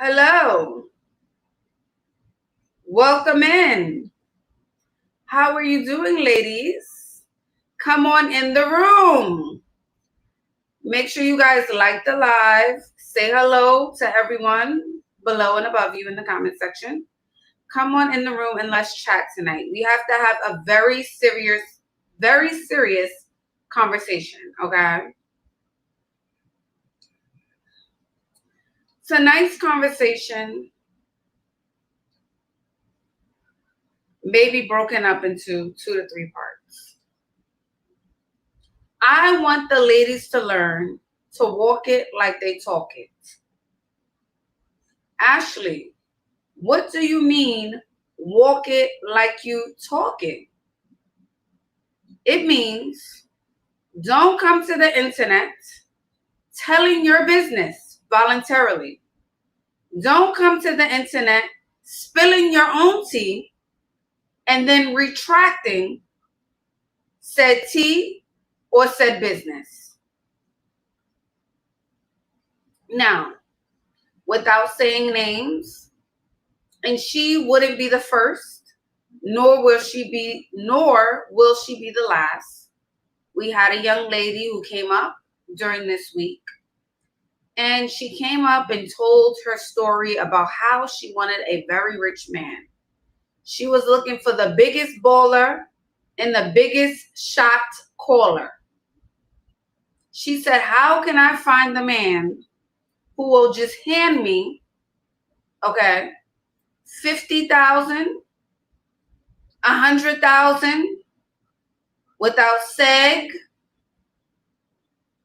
Hello. Welcome in. How are you doing, ladies? Come on in the room. Make sure you guys like the live. Say hello to everyone below and above you in the comment section. Come on in the room and let's chat tonight. We have to have a very serious conversation, okay? Tonight's conversation may be broken up into 2 to 3 parts. I want the ladies to learn to walk it like they talk it. Ashley, what do you mean walk it like you talk it? It means don't come to the internet telling your business voluntarily. Don't come to the internet spilling your own tea and then retracting said tea or said business. Now, without saying names, and she wouldn't be the first, nor will she be the last. We had a young lady who came up during this week, and she came up and told her story about how she wanted a very rich man. She was looking for the biggest baller and the biggest shot caller. She said, how can I find the man who will just hand me, okay, 50,000, 100,000 without seg,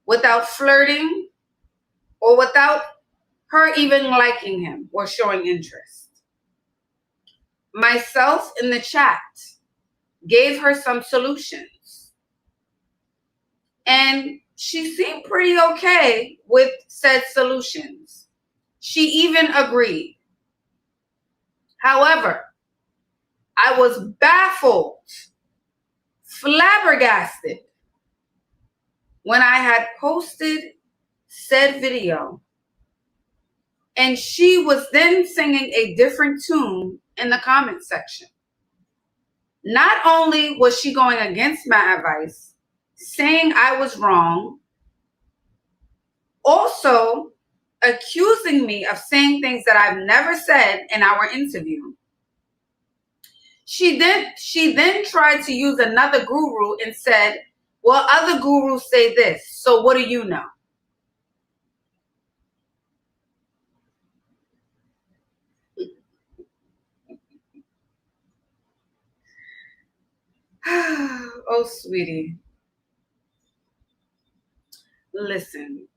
without flirting, or without her even liking him or showing interest? Myself in the chat gave her some solutions, and she seemed pretty okay with said solutions. She even agreed. However, I was baffled, flabbergasted when I had posted said video, and she was then singing a different tune in the comment section. Not only was she going against my advice, saying I was wrong, also accusing me of saying things that I've never said in our interview. She then tried to use another guru and said, well, other gurus say this, so what do you know? Oh, sweetie. Listen,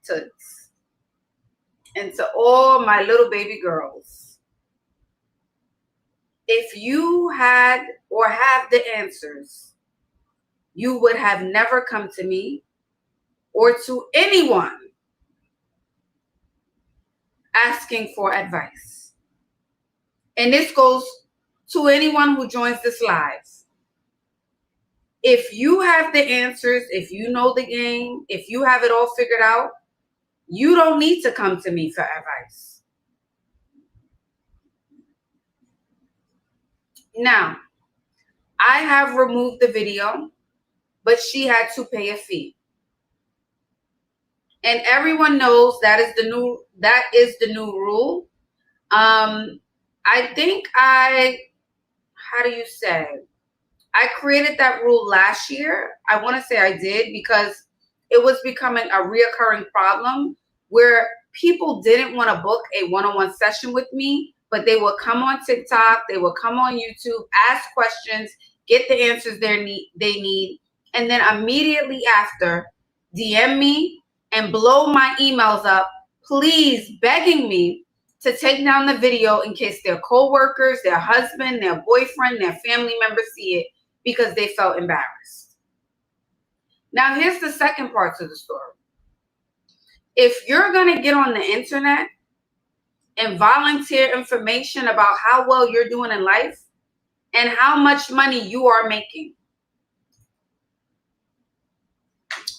Toots, and to all my little baby girls, if you had or have the answers, you would have never come to me or to anyone asking for advice. And this goes to anyone who joins this live. If you have the answers, if you know the game, if you have it all figured out, you don't need to come to me for advice. Now, I have removed the video, but she had to pay a fee. And everyone knows that is the new rule. I think how do you say? I created that rule last year. I want to say I did because it was becoming a reoccurring problem where people didn't want to book a one-on-one session with me, but they would come on TikTok, they would come on YouTube, ask questions, get the answers they need, and then immediately after DM me and blow my emails up, please begging me to take down the video in case their co-workers, their husband, their boyfriend, their family members see it, because they felt embarrassed. Now, here's the second part to the story. If you're going to get on the internet and volunteer information about how well you're doing in life and how much money you are making,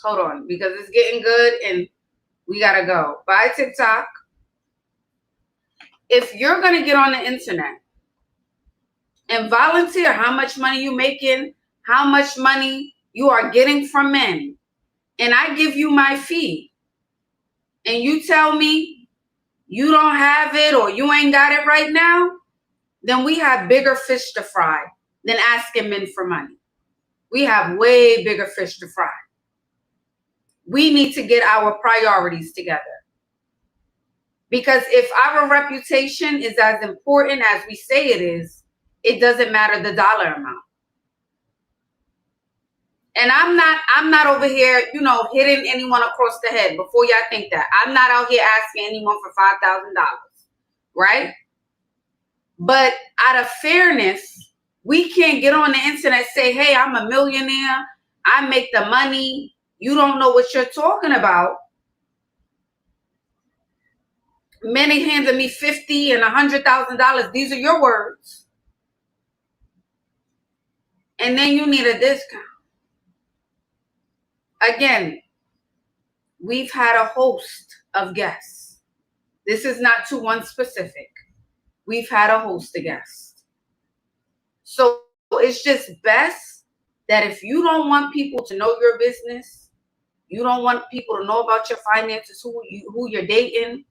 hold on, because it's getting good and we got to go. Bye, TikTok. If you're going to get on the internet and volunteer how much money you're making, how much money you are getting from men, and I give you my fee, and you tell me you don't have it or you ain't got it right now, then we have bigger fish to fry than asking men for money. We have way bigger fish to fry. We need to get our priorities together. Because if our reputation is as important as we say it is, it doesn't matter the dollar amount. And I'm not over here, hitting anyone across the head. Before y'all think that. I'm not out here asking anyone for $5,000, right? But out of fairness, we can't get on the internet and say, hey, I'm a millionaire. I make the money. You don't know what you're talking about. Many handed me $50,000 and $100,000. These are your words. And then you need a discount. Again, we've had a host of guests. This is not to one specific. We've had a host of guests. So it's just best that if you don't want people to know your business, you don't want people to know about your finances, who you're dating,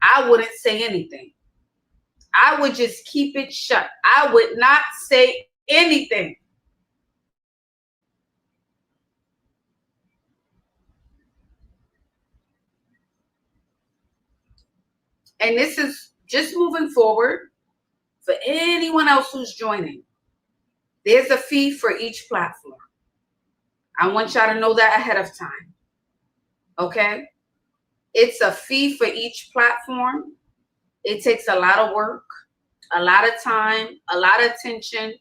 I wouldn't say anything. I would just keep it shut. I would not say anything. And this is just moving forward for anyone else who's joining. There's a fee for each platform. I want y'all to know that ahead of time. Okay? It's a fee for each platform. It takes a lot of work, a lot of time, a lot of attention.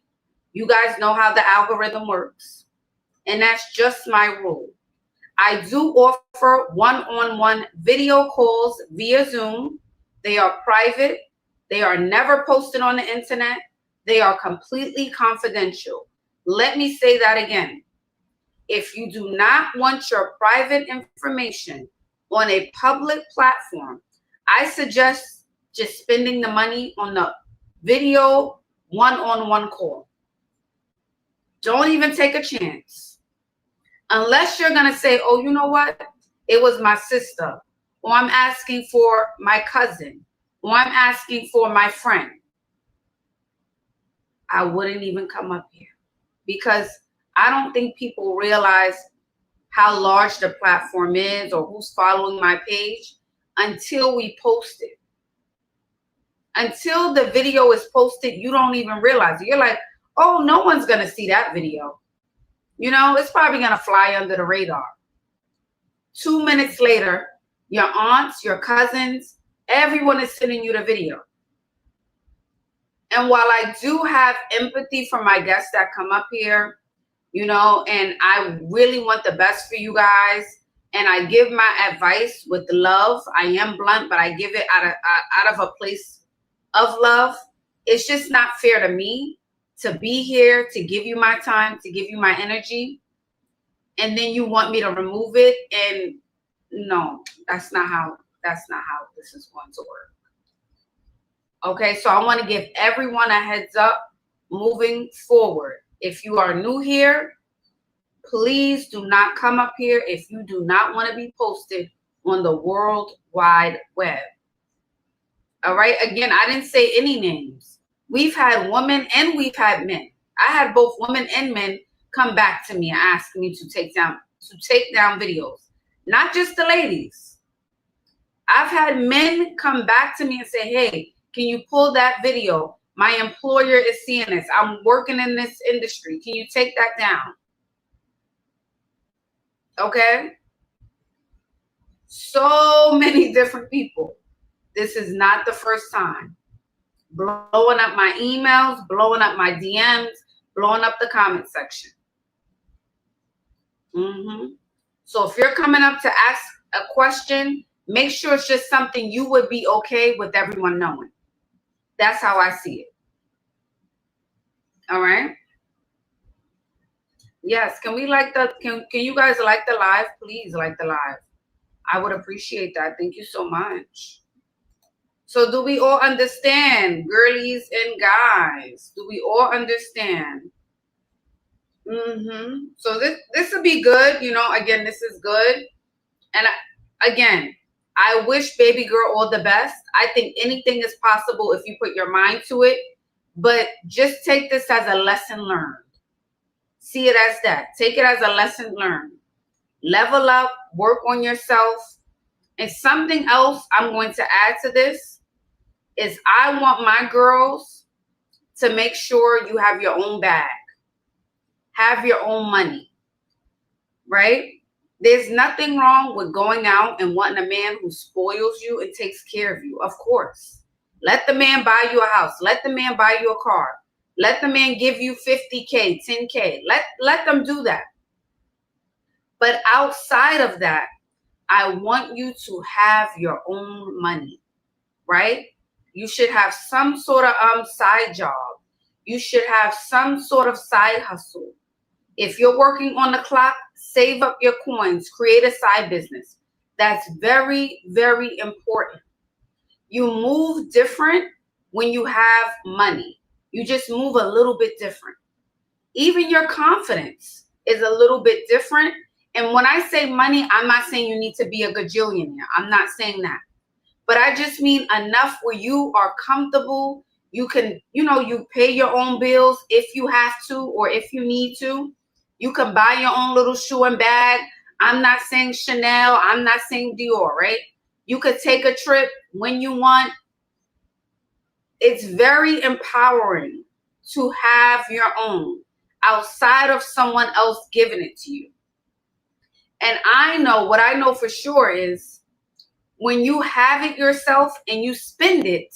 You guys know how the algorithm works. And that's just my rule. I do offer one-on-one video calls via Zoom. They are private. They are never posted on the internet. They are completely confidential. Let me say that again. If you do not want your private information on a public platform, I suggest just spending the money on the video one-on-one call. Don't even take a chance. Unless you're going to say, oh, you know what? It was my sister, or I'm asking for my cousin, or I'm asking for my friend. I wouldn't even come up here because I don't think people realize how large the platform is or who's following my page until we post it. Until the video is posted, you don't even realize it. You're like, oh, no one's going to see that video. It's probably going to fly under the radar. 2 minutes later, your aunts, your cousins, everyone is sending you the video. And while I do have empathy for my guests that come up here, and I really want the best for you guys, and I give my advice with love. I am blunt, but I give it out of a place of love. It's just not fair to me to be here, to give you my time, to give you my energy, and then you want me to remove it. And no, that's not how this is going to work. Okay, so I want to give everyone a heads up moving forward. If you are new here, please do not come up here if you do not want to be posted on the World Wide Web. All right, again, I didn't say any names. We've had women and we've had men. I had both women and men come back to me and ask me to take down videos, not just the ladies. I've had men come back to me and say, hey, can you pull that video? My employer is seeing this. I'm working in this industry. Can you take that down? Okay? So many different people. This is not the first time. Blowing up my emails, blowing up my DMs, blowing up the comment section. So if you're coming up to ask a question, make sure it's just something you would be okay with everyone knowing. That's how I see it. All right. Yes. Can we can you guys like the live? Please like the live. I would appreciate that. Thank you so much. So do we all understand, girlies and guys? Do we all understand? So this will be good. You know, again, this is good. And again, I wish baby girl all the best. I think anything is possible if you put your mind to it. But just take this as a lesson learned. See it as that. Take it as a lesson learned. Level up, work on yourself. And something else I'm going to add to this is I want my girls to make sure you have your own bag. Have your own money, right? There's nothing wrong with going out and wanting a man who spoils you and takes care of you, of course. Let the man buy you a house. Let the man buy you a car. Let the man give you 50K, 10K. Let them do that. But outside of that, I want you to have your own money, right? You should have some sort of side job. You should have some sort of side hustle. If you're working on the clock, save up your coins, create a side business. That's very, very important. You move different when you have money. You just move a little bit different. Even your confidence is a little bit different. And when I say money, I'm not saying you need to be a gajillionaire. I'm not saying that. But I just mean enough where you are comfortable. You can, you pay your own bills if you have to or if you need to. You can buy your own little shoe and bag. I'm not saying Chanel. I'm not saying Dior, right? You could take a trip when you want. It's very empowering to have your own outside of someone else giving it to you. And what I know for sure is when you have it yourself and you spend it,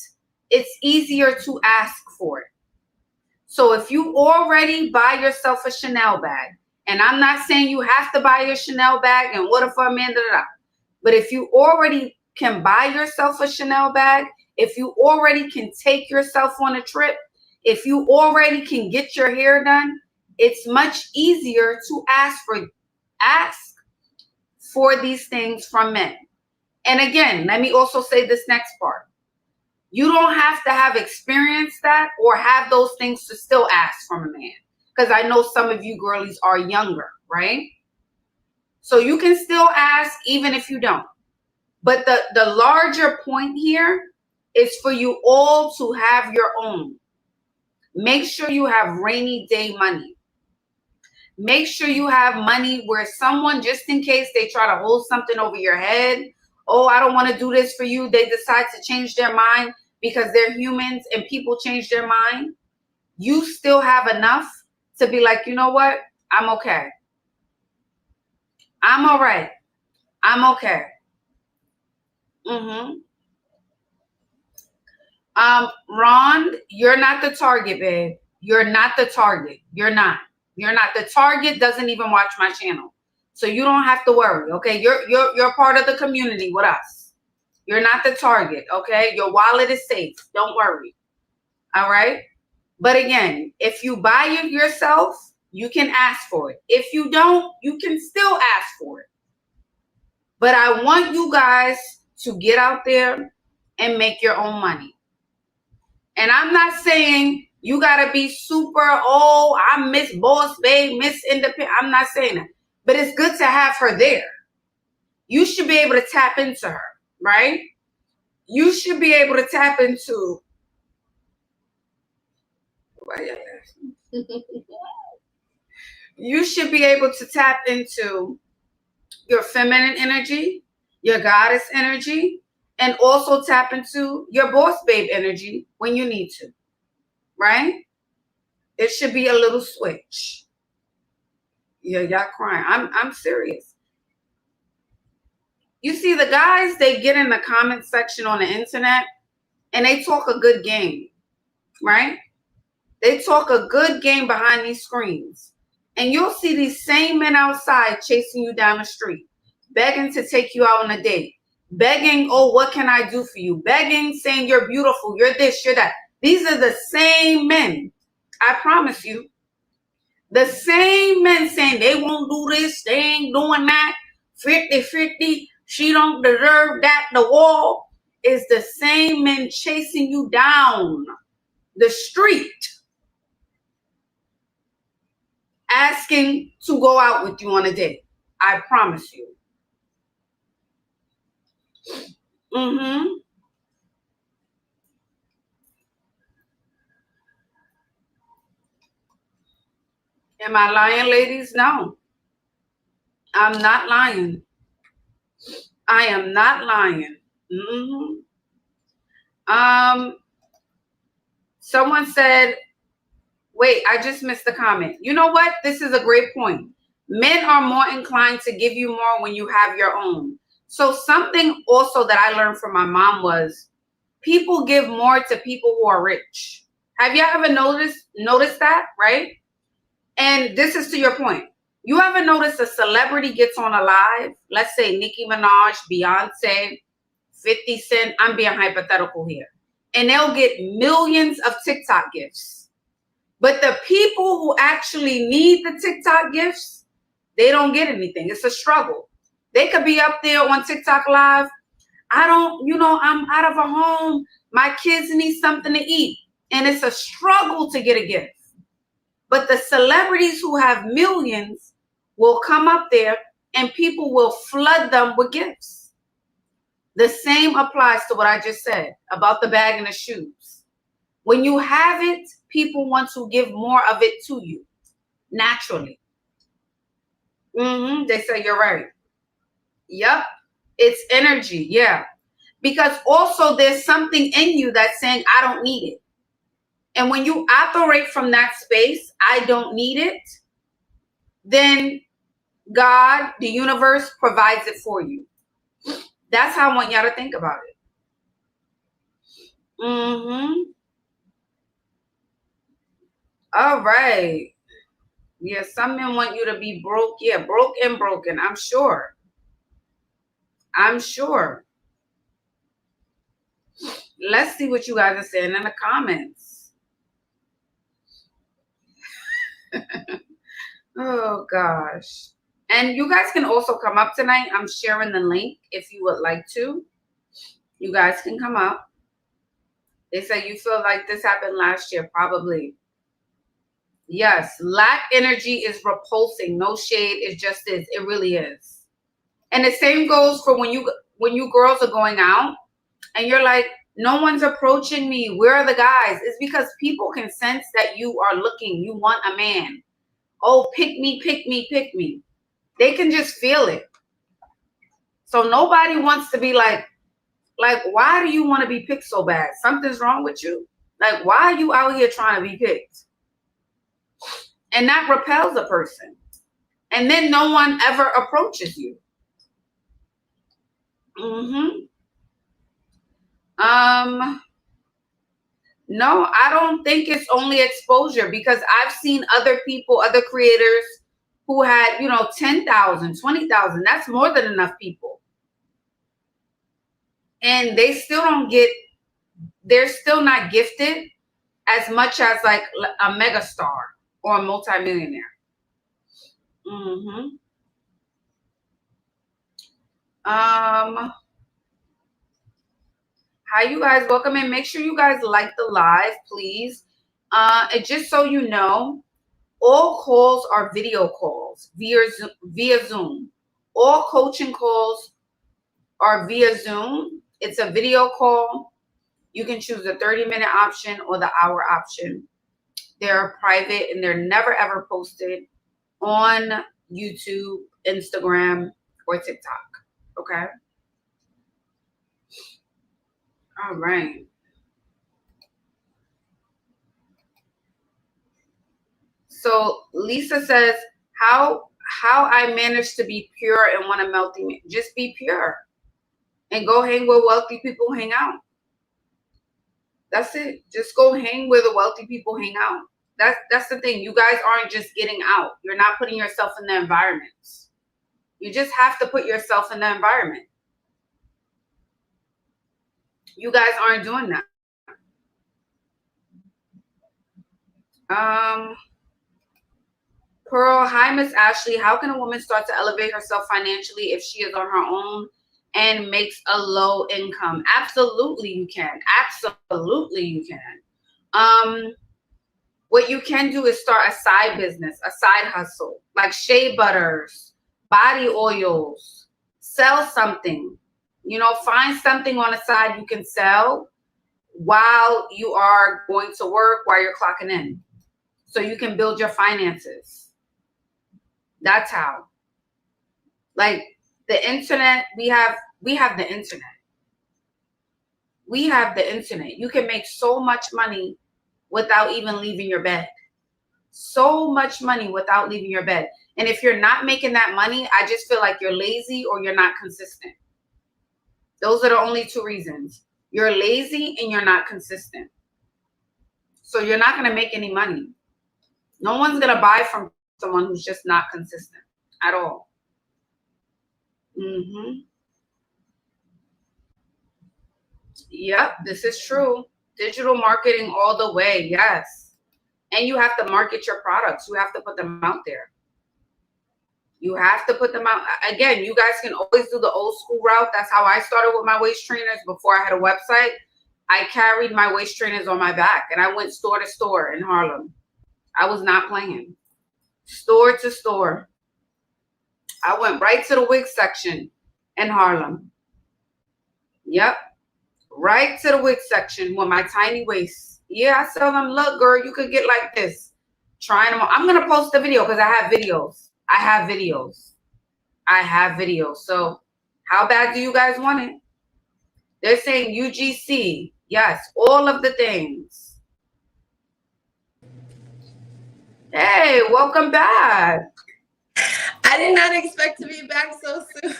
it's easier to ask for it. So if you already buy yourself a Chanel bag, and I'm not saying you have to buy your Chanel bag and what if a man, but if you already can buy yourself a Chanel bag, if you already can take yourself on a trip, if you already can get your hair done, it's much easier to ask for these things from men. And again, let me also say this next part. You don't have to have experienced that or have those things to still ask from a man. Because I know some of you girlies are younger, right? So you can still ask even if you don't. But the larger point here is for you all to have your own. Make sure you have rainy day money. Make sure you have money where someone, just in case they try to hold something over your head, oh, I don't want to do this for you. They decide to change their mind because they're humans and people change their mind. You still have enough to be like, you know what? I'm okay. I'm all right. I'm okay. Ron, you're not the target, babe. You're not the target. You're not. The target doesn't even watch my channel. So you don't have to worry, okay? You're part of the community with us. You're not the target, okay? Your wallet is safe. Don't worry. All right? But again, if you buy it yourself, you can ask for it. If you don't, you can still ask for it. But I want you guys to get out there and make your own money. And I'm not saying you got to be super, I'm Miss Boss Babe, Miss Independent. I'm not saying that. But it's good to have her there. You should be able to tap into her, right? You should be able to tap into. You should be able to tap into your feminine energy, your goddess energy, and also tap into your boss babe energy when you need to, right? It should be a little switch. Yeah, y'all crying. I'm serious. You see, the guys, they get in the comment section on the internet and they talk a good game, right? They talk a good game behind these screens. And you'll see these same men outside chasing you down the street, begging to take you out on a date, begging, oh, what can I do for you? Begging, saying you're beautiful, you're this, you're that. These are the same men, I promise you. The same men saying they won't do this, they ain't doing that, 50-50, she don't deserve that, the wall. is the same men chasing you down the street, asking to go out with you on a date. I promise you. Mm-hmm. Am I lying, ladies? No. I'm not lying. I am not lying. Mm-hmm. Someone said, wait, I just missed the comment. You know what? This is a great point. Men are more inclined to give you more when you have your own. So something also that I learned from my mom was people give more to people who are rich. Have you ever noticed that, right? And this is to your point. You ever notice a celebrity gets on a live? Let's say Nicki Minaj, Beyonce, 50 Cent. I'm being hypothetical here. And they'll get millions of TikTok gifts. But the people who actually need the TikTok gifts, they don't get anything. It's a struggle. They could be up there on TikTok live. I'm out of a home. My kids need something to eat. And it's a struggle to get a gift. But the celebrities who have millions will come up there and people will flood them with gifts. The same applies to what I just said about the bag and the shoes. When you have it, people want to give more of it to you naturally. They say you're right. Yep. It's energy. Yeah. Because also there's something in you that's saying, I don't need it. And when you operate from that space, I don't need it, then God, the universe, provides it for you. That's how I want y'all to think about it. All right. Yeah, some men want you to be broke. Yeah, broke and broken. I'm sure. Let's see what you guys are saying in the comments. Oh, gosh. And you guys can also come up tonight. I'm sharing the link if you would like to. You guys can come up. They say you feel like this happened last year. Probably. Yes. Lack energy is repulsing. No shade. It just is. It really is. And the same goes for when you girls are going out and you're like, no one's approaching me. Where are the guys? It's because people can sense that you are looking. You want a man. Oh, pick me, pick me, pick me. They can just feel it. So nobody wants to be like, why do you want to be picked so bad? Something's wrong with you. Like, why are you out here trying to be picked? And that repels a person. And then no one ever approaches you. No, I don't think it's only exposure because I've seen other people, other creators who had, 10,000, 20,000. That's more than enough people. And they still they're still not gifted as much as like a megastar or a multimillionaire. Hi, you guys. Welcome in. Make sure you guys like the live, please. And just so you know, all calls are video calls via Zoom. All coaching calls are via Zoom. It's a video call. You can choose the 30-minute option or the hour option. They're private and they're never ever posted on YouTube, Instagram, or TikTok. Okay? All right. So Lisa says, how I managed to be pure and want a melting man. Just be pure and go hang where wealthy people hang out. That's it. Just go hang where the wealthy people hang out. That's the thing. You guys aren't just getting out. You're not putting yourself in the environments. You just have to put yourself in the environment. You guys aren't doing that. Pearl, hi, Miss Ashley. How can a woman start to elevate herself financially if she is on her own and makes a low income? Absolutely you can. Absolutely you can. What you can do is start a side business, a side hustle, like shea butters, body oils, sell something. You know, find something on the side you can sell while you are going to work, while you're clocking in, so you can build your finances. That's how. Like the internet, we have the internet. We have the internet. You can make so much money without even leaving your bed. So much money without leaving your bed. And if you're not making that money, I just feel like you're lazy or you're not consistent. Those are the only two reasons. You're lazy and you're not consistent. So you're not going to make any money. No one's going to buy from someone who's just not consistent at all. Yep, this is true. Digital marketing all the way, yes. And you have to market your products. You have to put them out there. You have to put them out. Again, you guys can always do the old school route. That's how I started with my waist trainers before I had a website. I carried my waist trainers on my back and I went store to store in Harlem. I was not playing. Store to store. I went right to the wig section in Harlem. Yep. Right to the wig section with my tiny waist. Yeah, I tell them, look, girl, you could get like this. Trying them on. I'm going to post a video because I have videos. I have videos. So how bad do you guys want it? They're saying UGC. Yes, all of the things. Hey, welcome back. I did not expect to be back so soon.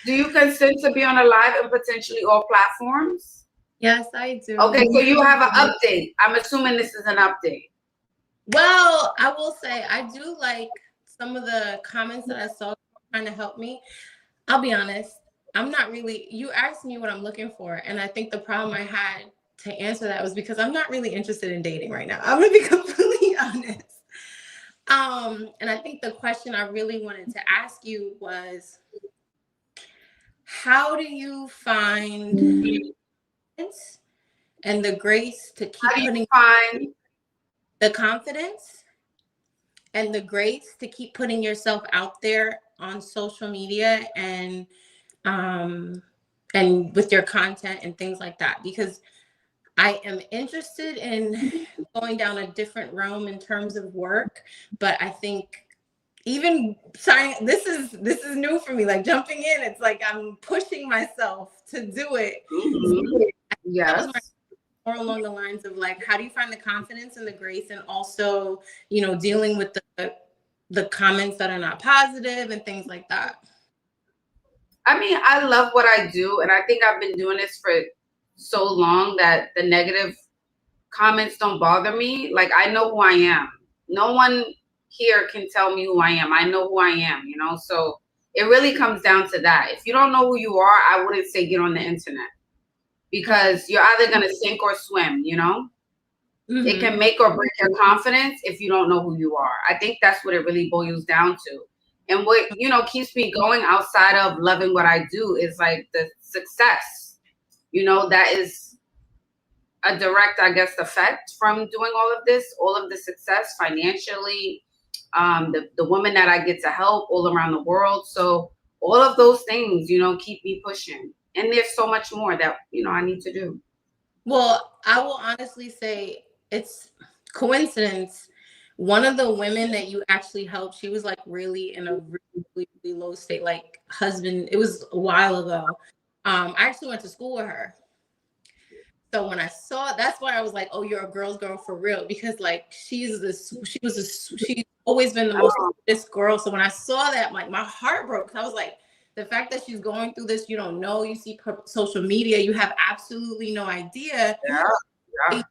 Do you consent to be on a live and potentially all platforms? Yes, I do. Okay, so you have an update. I'm assuming this is an update. Well, I will say I do like some of the comments that I saw trying to help me. I'll be honest. I'm not really, you asked me what I'm looking for. And I think the problem I had to answer that was because I'm not really interested in dating right now. I'm going to be completely honest. And I think the question I really wanted to ask you was, how do you find and the grace to keep putting the confidence and the grace to keep putting yourself out there on social media and with your content and things like that? Because I am interested in going down a different realm in terms of work, but I think even signing, this is new for me, like jumping in, it's like I'm pushing myself to do it. Yes. More along the lines of like, how do you find the confidence and the grace, and also, you know, dealing with the comments that are not positive and things like that? I mean, I love what I do, and I think I've been doing this for so long that the negative comments don't bother me. Like, I know who I am. No one here can tell me who I am. I know who I am, you know? So it really comes down to that. If you don't know who you are, I wouldn't say get on the internet, because you're either going to sink or swim, you know? It can make or break your confidence if you don't know who you are. I think that's what it really boils down to. And what, you know, keeps me going outside of loving what I do is like the success, you know, that is a direct, I guess, effect from doing all of this, all of the success financially, the women that I get to help all around the world. So all of those things, you know, keep me pushing. And there's so much more that, you know, I need to do. Well, I will honestly say it's coincidence. One of the women that you actually helped, she was like really in a really, really low state, like husband. It was a while ago. I actually went to school with her. So when I saw, that's why I was like, oh, you're a girl's girl for real. Because like, she's always been the most this girl. So when I saw that, like my heart broke. I was like, the fact that she's going through this, you don't know, you see social media, you have absolutely no idea. Yeah.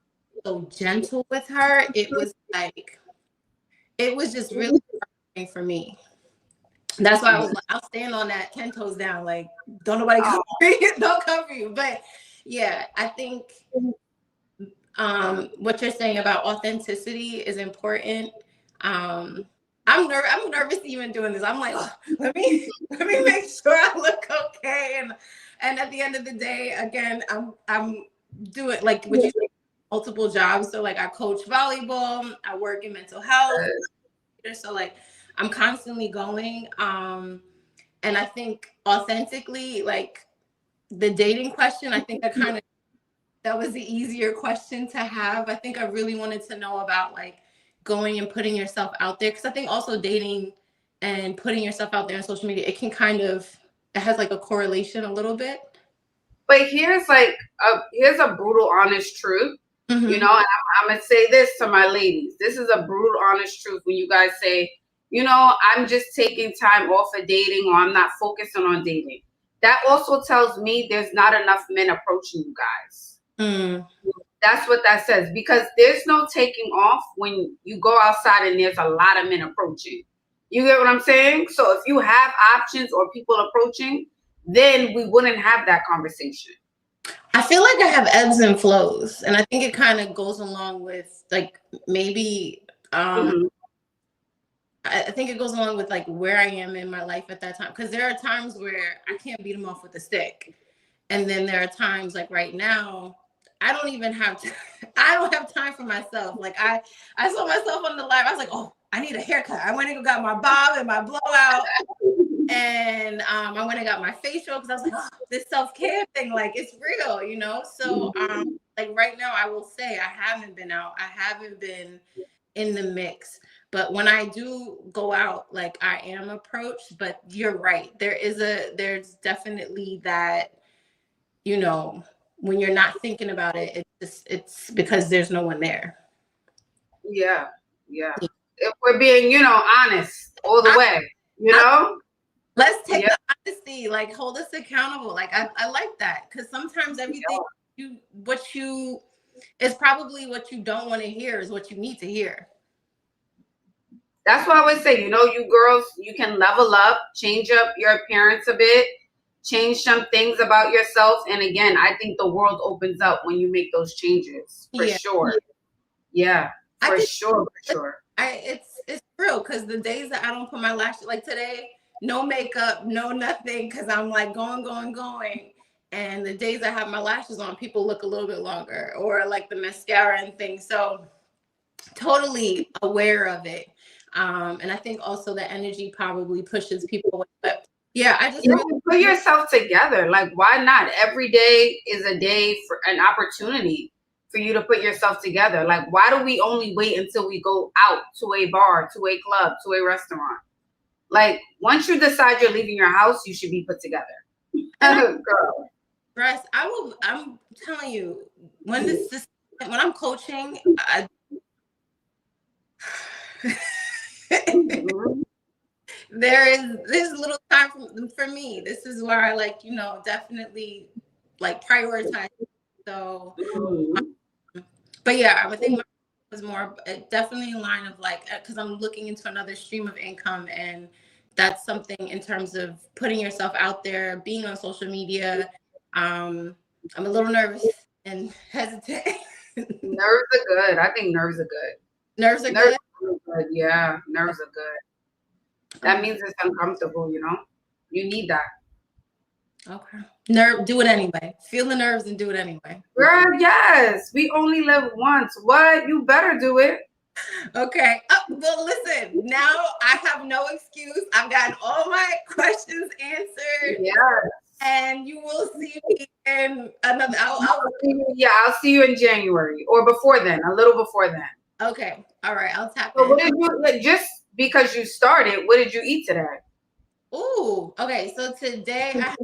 So gentle with her. It was like, it was just really for me. That's why I was like, I'll stand on that 10 toes down. Like, don't nobody come for you. Don't come for you. But yeah, I think what you're saying about authenticity is important. I'm nervous even doing this. I'm like, oh, let me make sure I look okay. And at the end of the day, again, I'm doing like what you said, multiple jobs. So like I coach volleyball, I work in mental health. So like I'm constantly going. And I think authentically, like the dating question, I think that was the easier question to have. I think I really wanted to know about like going and putting yourself out there. Cause I think also dating and putting yourself out there on social media, it can it has like a correlation a little bit. But here's a brutal, honest truth. Mm-hmm. You know, and I'm gonna say this to my ladies. This is a brutal, honest truth when you guys say, you know, I'm just taking time off of dating or I'm not focusing on dating. That also tells me there's not enough men approaching you guys. Mm. That's what that says, because there's no taking off when you go outside and there's a lot of men approaching. You get what I'm saying? So if you have options or people approaching, then we wouldn't have that conversation. I feel like I have ebbs and flows, and I think it kind of goes along with like maybe Mm-hmm. I think it goes along with like where I am in my life at that time, because there are times where I can't beat them off with a stick, and then there are times like right now I don't even have I don't have time for myself. Like I saw myself on the live. I was like, oh, I need a haircut. I went and got my bob and my blowout, and I went and got my facial because I was like, oh, this self-care thing, like it's real, you know. So like right now I will say I haven't been out. I haven't been in the mix. But when I do go out, like I am approached. But you're right. There's definitely that, you know, when you're not thinking about it, it's because there's no one there. Yeah, yeah. If we're being, you know, honest all the way, you know? Let's take Yeah. the honesty, like hold us accountable. Like I like that, because sometimes everything is probably what you don't want to hear is what you need to hear. That's why I always say, you know, you girls, you can level up, change up your appearance a bit, change some things about yourself. And again, I think the world opens up when you make those changes, for sure. Yeah, for sure, for sure. It's real, because the days that I don't put my lashes, like today, no makeup, no nothing, because I'm like going. And the days I have my lashes on, people look a little bit longer, or like the mascara and things. So totally aware of it. And I think also the energy probably pushes people away. But yeah, I just really put yourself together. Like, why not? Every day is a day for an opportunity for you to put yourself together. Like, why do we only wait until we go out to a bar, to a club, to a restaurant? Like, once you decide you're leaving your house, you should be put together. Girl. Dress. I'm telling you, when I'm coaching, there's little time for me. This is where I like, you know, definitely like prioritize. So, but yeah, I would think was more definitely in line of like, because I'm looking into another stream of income, and that's something in terms of putting yourself out there, being on social media. I'm a little nervous and hesitant. Nerves are good. I think nerves are good. Nerves are good. Yeah, nerves are good. That means it's uncomfortable, you know? You need that. Okay. Do it anyway. Feel the nerves and do it anyway. Girl, yes. We only live once. What? You better do it. Okay. Well, listen, now I have no excuse. I've gotten all my questions answered. Yeah. And you will see me in another. I'll see you in January or before then, a little before then. Okay. All right. I'll tap So in. what did you, just because you started, what did you eat today? Ooh. Okay. So today I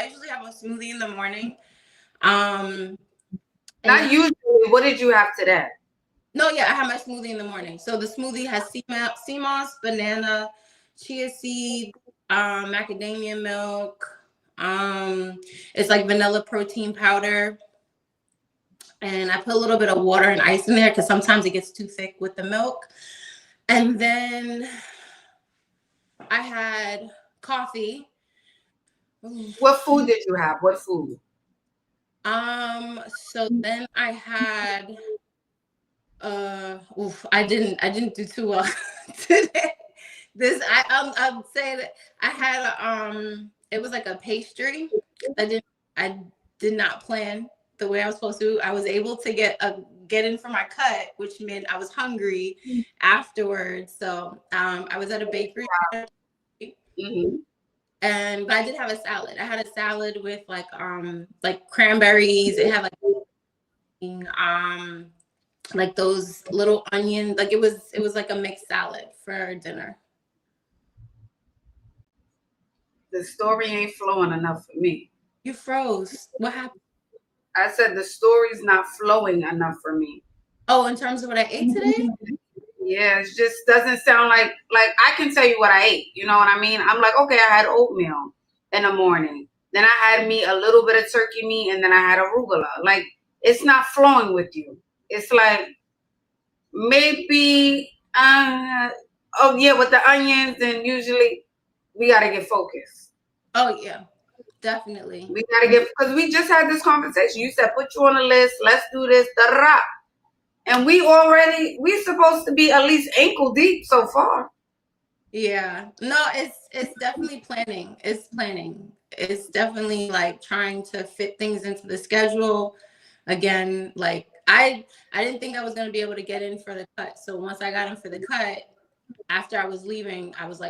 usually have a smoothie in the morning. Not usually. What did you have today? No, yeah, I have my smoothie in the morning. So the smoothie has sea moss, banana, chia seed, macadamia milk. It's like vanilla protein powder. And I put a little bit of water and ice in there because sometimes it gets too thick with the milk. And then I had coffee. What food did you have? What food? So then I had I didn't do too well today. This I'll say that I had it was like a pastry. I did not plan the way I was supposed to. I was able to get in for my cut, which meant I was hungry afterwards. So I was at a bakery, Mm-hmm. and but I did have a salad. I had a salad with like cranberries. It had like those little onions. Like it was like a mixed salad for dinner. The story ain't flowing enough for me. You froze. What happened? I said the story's not flowing enough for me. Oh, in terms of what I ate today? Yeah, it just doesn't sound like I can tell you what I ate. You know what I mean? I'm like, okay, I had oatmeal in the morning. Then I had me a little bit of turkey meat, and then I had arugula. Like it's not flowing with you. It's like maybe oh yeah, with the onions, and usually we gotta get focused. Oh yeah, definitely. We gotta get because we just had this conversation. You said put you on a list. Let's do this. Da da da. And we supposed to be at least ankle deep so far. Yeah. No, it's definitely planning. It's planning. It's definitely like trying to fit things into the schedule. Again, like I didn't think I was gonna be able to get in for the cut. So once I got in for the cut, after I was leaving, I was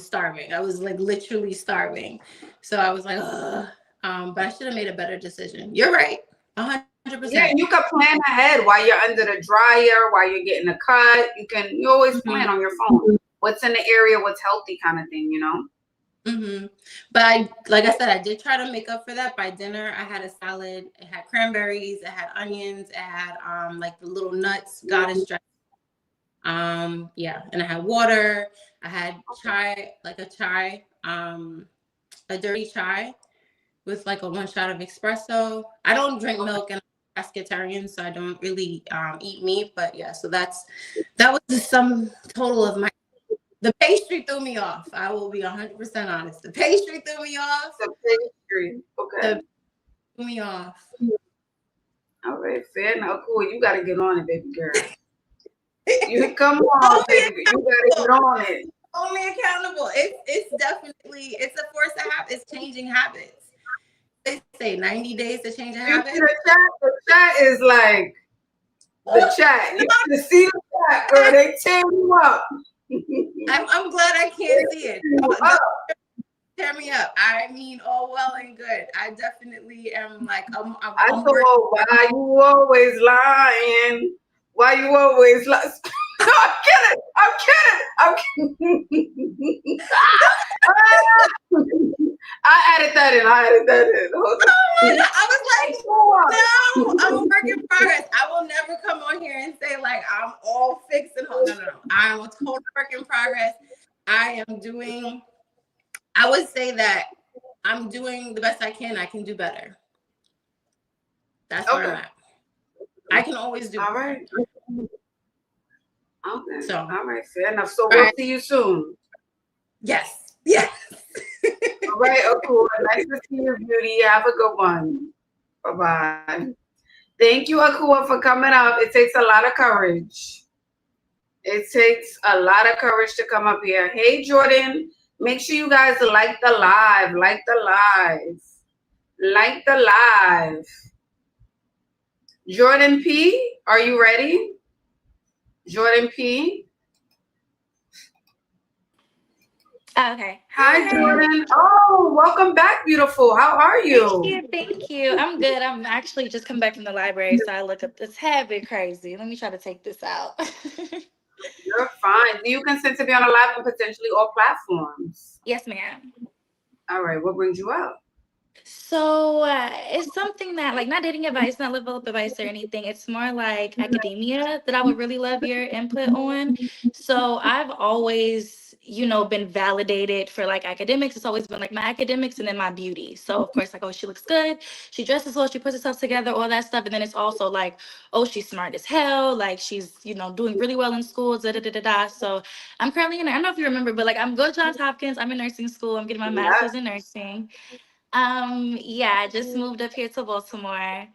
starving. I was like literally starving. So I was like, ugh. But I should have made a better decision. You're right. 100%. Yeah, and you can plan ahead while you're under the dryer, while you're getting a cut. You always plan on your phone. What's in the area, what's healthy kind of thing, you know? But like I said, I did try to make up for that by dinner. I had a salad. It had cranberries. It had onions. It had like the little nuts, goddess dress. Yeah, and I had water. I had chai, like a dirty chai with like a one shot of espresso. I don't drink milk, and I'm pescatarian, so I don't really eat meat. But yeah, so that was the sum total of my. The pastry threw me off. I will be 100% honest. The pastry threw me off. The pastry. Okay. Threw me off. All right, fair enough. Cool. You gotta get on it, baby girl. You come on, baby. You gotta get on it. Only accountable. It's definitely it's a force to have. It's changing habits. They say 90 days to change a habit. The chat is like the chat. You can see the chat, girl. They tear you up. I'm glad I can't see it. Tear me up. I mean, all well and good. I definitely am like I thought, why you always lying? Why you always lying? I'm kidding. I added that in. Oh my God. I was like, no, I'm a work in progress. I will never come on here and say like I'm all fixed and whole. No. I'm a total work in progress. I would say that I'm doing the best I can. I can do better. That's where I'm at. I can always do all right. Okay. So all right, fair enough. So we'll see you soon. Yes. All right, cool. Nice to see you, beauty. Have a good one. Bye-bye. Thank you, Akua, for coming up. It takes a lot of courage. It takes a lot of courage to come up here. Hey, Jordan, make sure you guys like the live. Like the live. Jordan P, are you ready? Jordan P. Okay. Hi, Jordan. Oh, welcome back, beautiful. How are you? Thank you. I'm good. I'm actually just come back from the library, so I look up this habit crazy. Let me try to take this out. You're fine. Do you consent to be on a live and potentially all platforms? Yes, ma'am. All right. What brings you out? So it's something that, like, not dating advice, not level up advice or anything. It's more like academia that I would really love your input on. So I've always, been validated for like academics. It's always been like my academics and then my beauty. So of course, like, oh, she looks good, she dresses well, she puts herself together, all that stuff. And then it's also like, oh, she's smart as hell, like she's, doing really well in school, da da da da da. So I'm currently I don't know if you remember, but like I'm going to Johns Hopkins. I'm in nursing school. I'm getting my master's in nursing. Yeah, I just moved up here to Baltimore.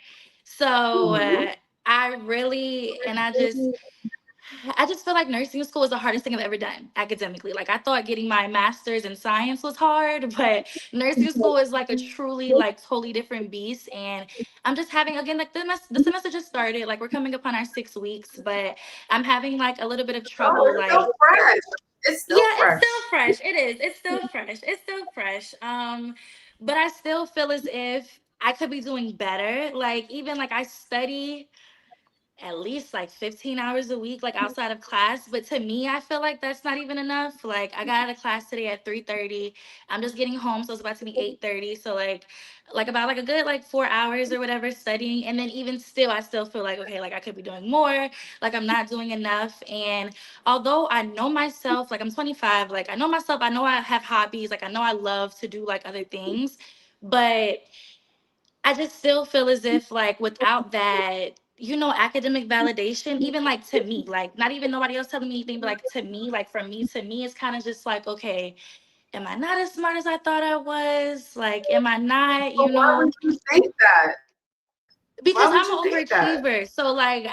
So I really, and I just I just feel like nursing school is the hardest thing I've ever done academically. Like I thought getting my master's in science was hard, but nursing school is like a truly like totally different beast. And I'm just having again like the semester just started. Like we're coming upon our 6 weeks, but I'm having like a little bit of Oh, trouble. it's still Like fresh. It's still yeah, it's fresh. still fresh. It is. It's still fresh. It's still fresh. But I still feel as if I could be doing better. Like even like I study at least like 15 hours a week, like outside of class. But to me, I feel like that's not even enough. Like I got out of class today at 3:30. I'm just getting home, so it's about to be 8:30. So like about like a good like 4 hours or whatever studying. And then even still, I still feel like okay, like I could be doing more. Like I'm not doing enough. And although I know myself, like I'm 25, like I know myself, I know I have hobbies, like I know I love to do like other things, but I just still feel as if like without that, academic validation, even like to me, like not even nobody else telling me anything, but like to me, like from me to me, it's kind of just like, okay, am I not as smart as I thought I was? Like, am I not, But why would you think that? Why because would I'm you an think that? overachiever. So like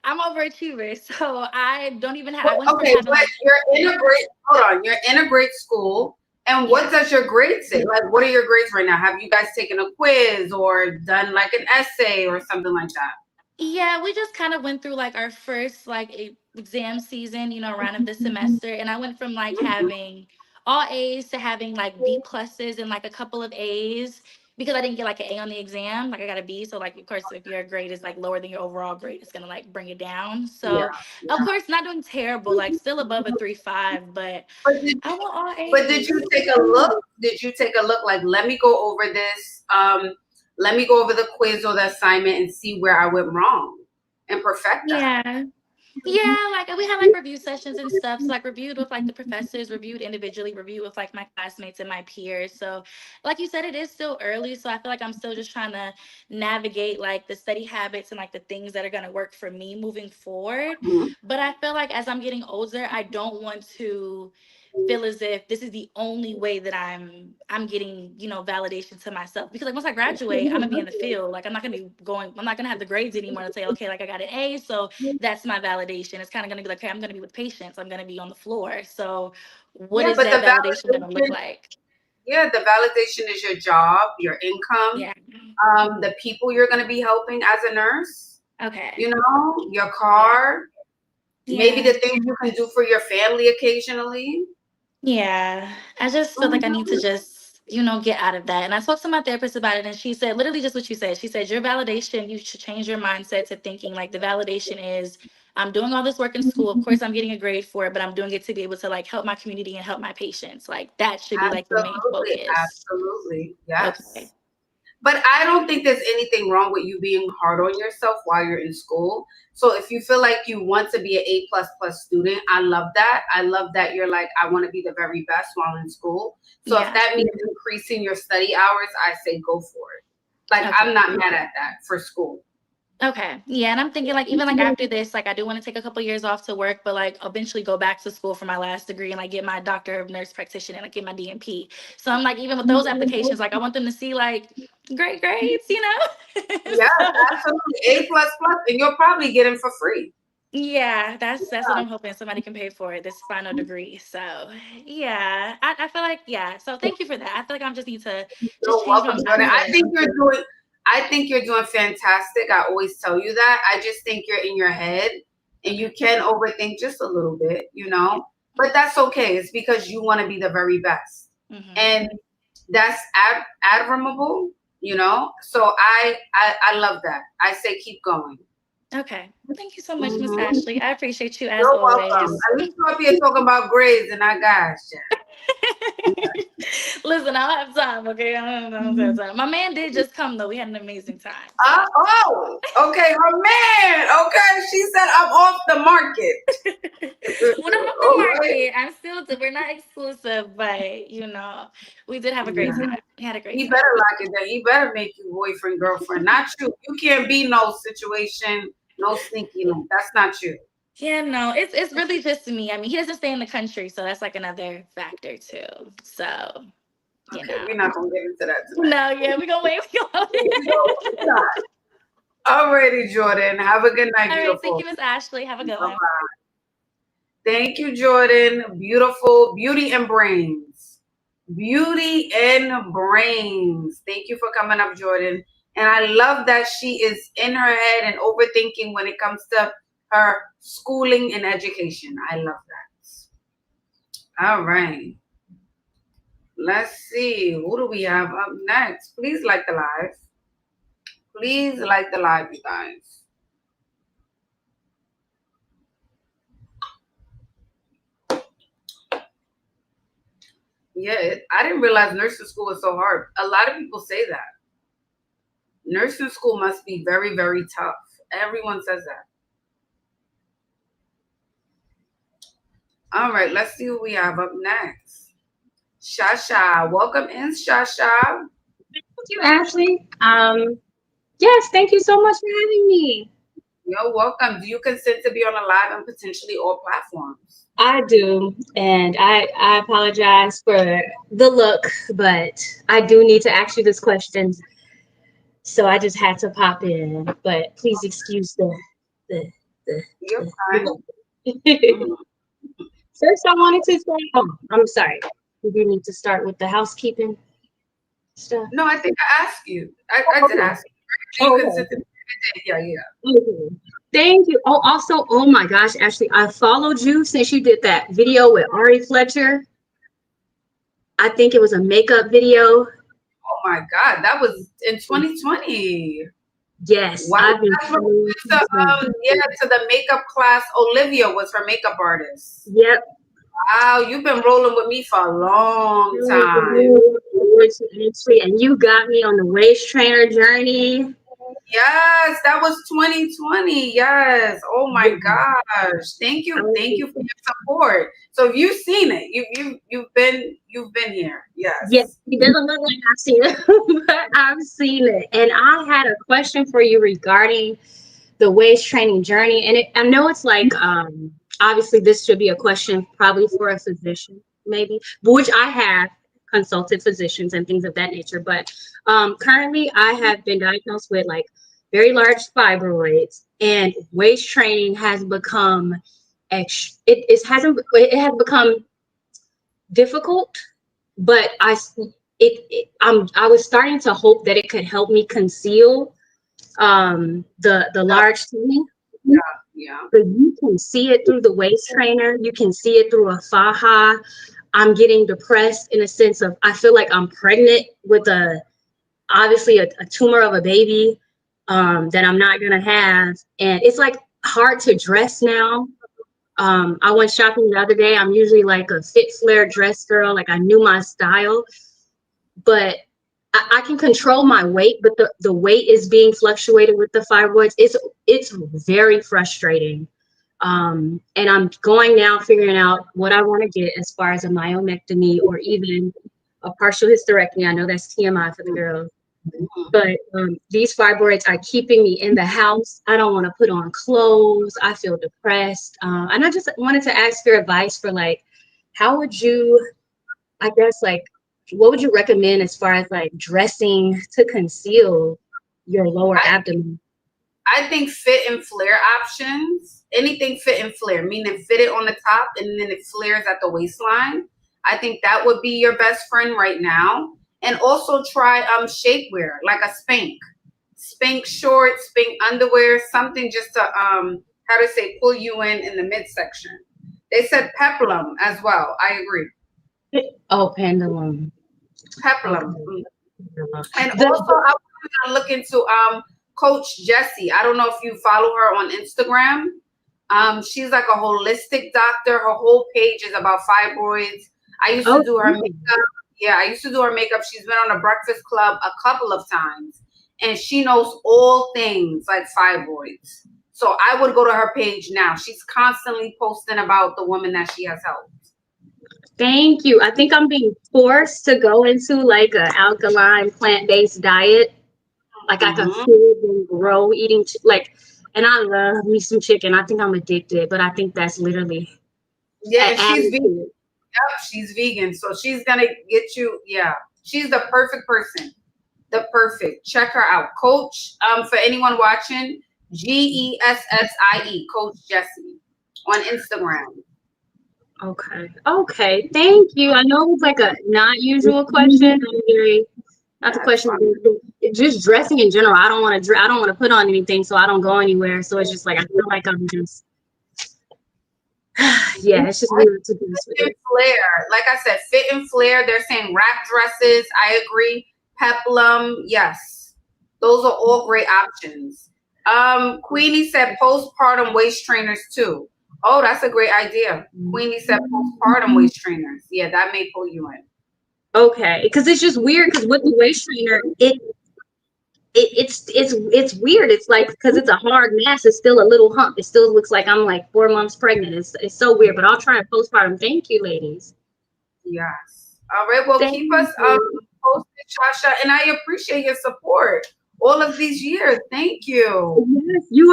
I'm overachiever. So I don't even have I Well, went from okay, having but like you're in a great, hold on, you're in a great school. And what yeah. does your grade say? Like, what are your grades right now? Have you guys taken a quiz or done like an essay or something like that? Yeah, we just kind of went through like our first like exam season, round of the semester, and I went from like having all A's to having like B pluses and like a couple of A's because I didn't get like an A on the exam, like I got a B. So like of course if your grade is like lower than your overall grade, it's gonna like bring it down. Yeah, So of yeah. course not doing terrible, like still above a 3.5, but But did I want all But did you A's. take a look? Did you take a look? Like, let me go over this. Let me go over the quiz or the assignment and see where I went wrong and perfect that. Yeah. Yeah, like we had like review sessions and stuff. So like reviewed with like the professors, reviewed individually, reviewed with like my classmates and my peers. So like you said, it is still early. So I feel like I'm still just trying to navigate like the study habits and like the things that are gonna work for me moving forward. Mhm. But I feel like as I'm getting older, I don't want to feel as if this is the only way that I'm getting, validation to myself. Because like once I graduate, I'm gonna be in the field. Like I'm not gonna have the grades anymore to say, okay, like I got an A, so that's my validation. It's kind of gonna be like, okay, I'm gonna be with patients, I'm gonna be on the floor. So what Yeah, is but the that validation gonna look validation, like? yeah, the validation is your job, your income, Yeah. the people you're going to be helping as a nurse. Okay. Your Yeah. car, maybe Yeah. the things you can do for your family occasionally. Yeah, I just feel like I need to just, get out of that. And I spoke to my therapist about it, and she said literally just what you said. She said, your validation, you should change your mindset to thinking like the validation is I'm doing all this work in school. Of course, I'm getting a grade for it, but I'm doing it to be able to like help my community and help my patients. Like that should be like your main Absolutely, focus. absolutely, yes. Okay. But I don't think there's anything wrong with you being hard on yourself while you're in school. So if you feel like you want to be an A plus plus student, I love that. I love that you're like, I want to be the very best while in school. So if Yeah. that means increasing your study hours, I say go for it. Like I'm Okay. not mad at that for school. Okay. Yeah. And I'm thinking like even like after this, like I do want to take a couple years off to work, but like eventually go back to school for my last degree and like get my doctor of nurse practitioner and like get my DNP. So I'm like even with those applications, like I want them to see like great grades. Yeah, So absolutely. A plus plus, and you'll probably get them for free. yeah, that's what I'm hoping somebody can pay for this final degree. So yeah, I feel like yeah. So thank you for that. I feel like I just need to just You're change my welcome, Jordan. mindset. I think you're doing fantastic. I always tell you that. I just think you're in your head and you Okay. can overthink just a little bit. But that's okay. It's because you want to be the very best. Hmm. And that's admirable. So I love that. I say keep going. Okay. Thank you so much, Miss Mhm. Ashley. I appreciate you as You're welcome. always. At least you're up here talking about grades and I gosh. Listen, I don't have time, okay? I don't have time. My man did just come though. We had an amazing time. So Oh, okay, her man. Okay, she said I'm off the market. when I'm off the All right. market, we're not exclusive, but we did have a great Yeah. time. We had a great He time. better like it then. He better make you boyfriend, girlfriend. Not you. You can't be no situation, no sneaky link. That's not you. Yeah, no, it's really just me. I mean, he doesn't stay in the country, so that's like another factor too. So, you Okay, know. we're not gonna get into that tonight. No, yeah, we're gonna wait. We gonna We don't. We're not. Alrighty, Jordan. Have a good night, All right, thank beautiful. you, Miss Ashley. Have a good one. Thank you, Jordan. Beautiful. Beauty and brains. Beauty and brains. Thank you for coming up, Jordan. And I love that she is in her head and overthinking when it comes to her schooling and education. I love that. All right. Let's see. Who do we have up next? Please like the live. Please like the live, you guys. Yeah, I didn't realize nursing school was so hard. A lot of people say that. Nursing school must be very, very tough. Everyone says that. All right, let's see who we have up next. Shasha. Welcome in, Shasha. Thank you, Ashley. Yes, thank you so much for having me. You're welcome. Do you consent to be on a live and potentially all platforms? I do, and I apologize for the look, but I do need to ask you this question, so I just had to pop in. But please excuse the You're the fine. look. Mhm. First, I wanted to say, oh, I'm sorry. We do need to start with the housekeeping stuff. No, I think I asked you. I Oh, did okay. ask you. Do you Okay. consent to be? Yeah, yeah. Okay. Thank you. Oh, also, oh my gosh, Ashley, I followed you since you did that video with Ari Fletcher. I think it was a makeup video. Oh my God, that was in 2020. Yes, Wow, I've been that's what we following went you. to the makeup class. Olivia was her makeup artist. Yep. Wow, you've been rolling with me for a long time. Ashley, and you got me on the waist trainer journey. Yes, that was 2020. Yes. Oh my Yeah. gosh. Thank you for your support. So you've seen it. You've been here. Yes, Yes. it doesn't look like I've seen it, but I've seen it. And I had a question for you regarding the waist training journey. And I know it's like, obviously, this should be a question probably for a physician, maybe, which I have consulted physicians and things of that nature. But currently, I have been diagnosed with like very large fibroids, and waist training has become, it has become difficult, but I was starting to hope that it could help me conceal the Yeah, large tummy. yeah. So you can see it through the waist trainer, you can see it through a faja. I'm getting depressed in a sense of I feel like I'm pregnant with obviously a tumor of a baby that I'm not gonna have, and it's like hard to dress now. I went shopping the other day. I'm usually like a fit flare dress girl, like I knew my style, but I can control my weight, but the weight is being fluctuated with the fibroids. It's very frustrating. And I'm going now figuring out what I want to get as far as a myomectomy or even a partial hysterectomy. I know that's TMI for the girls, but these fibroids are keeping me in the house. I don't want to put on clothes. I feel depressed. And I just wanted to ask your advice for like, how would you, I guess, like, what would you recommend as far as like dressing to conceal your lower I abdomen? I think fit and flare options, anything fit and flare, meaning fit it on the top and then it flares at the waistline. I think that would be your best friend right now. And also try shapewear, like a spank shorts, spank underwear, something just to how to say pull you in the midsection. They said peplum as well. I agree. Oh, pendulum. Peplum. Okay. And also, The I was gonna look into Coach Jessie. I don't know if you follow her on Instagram. She's like a holistic doctor. Her whole page is about fibroids. I used to oh, do her makeup. Yeah, I used to do her makeup. She's been on a Breakfast Club a couple of times, and she knows all things like fibroids. So I would go to her page now. She's constantly posting about the woman that she has helped. thank you. I think I'm being forced to go into like a alkaline plant-based diet. Like I can Hmm. feel them grow eating like, and I love me some chicken. I think I'm addicted, but I think that's literally Yeah, and she's added vegan. to it. Yep, she's vegan, so she's gonna get you. Yeah, she's the perfect person. the Perfect. Check her out. Coach, for anyone watching, Gessie, Coach Jessie on Instagram. Okay. Thank you. I know it was like a not usual question. I'm very not the That's question. fine. Just dressing in general. I don't want to put on anything, so I don't go anywhere. So it's just like I feel like I'm just yeah. It's just weird to do this with Fit and it. flare. Like I said, fit and flare. They're saying wrap dresses. I agree. Peplum. Yes. Those are all great options. Queenie said postpartum waist trainers too. Oh, that's a great idea. Queenie said postpartum waist trainers. Yeah, that may pull you in. Okay, because it's just weird. Because with the waist trainer, it's weird. It's like because it's a hard mass, it's still a little hump. It still looks like I'm like 4 months pregnant. It's so weird. But I'll try a postpartum. Thank you, ladies. Yes. All right. Well, Thank keep us you. posted, Shasha, and I appreciate your support all of these years. Thank you. Yes, you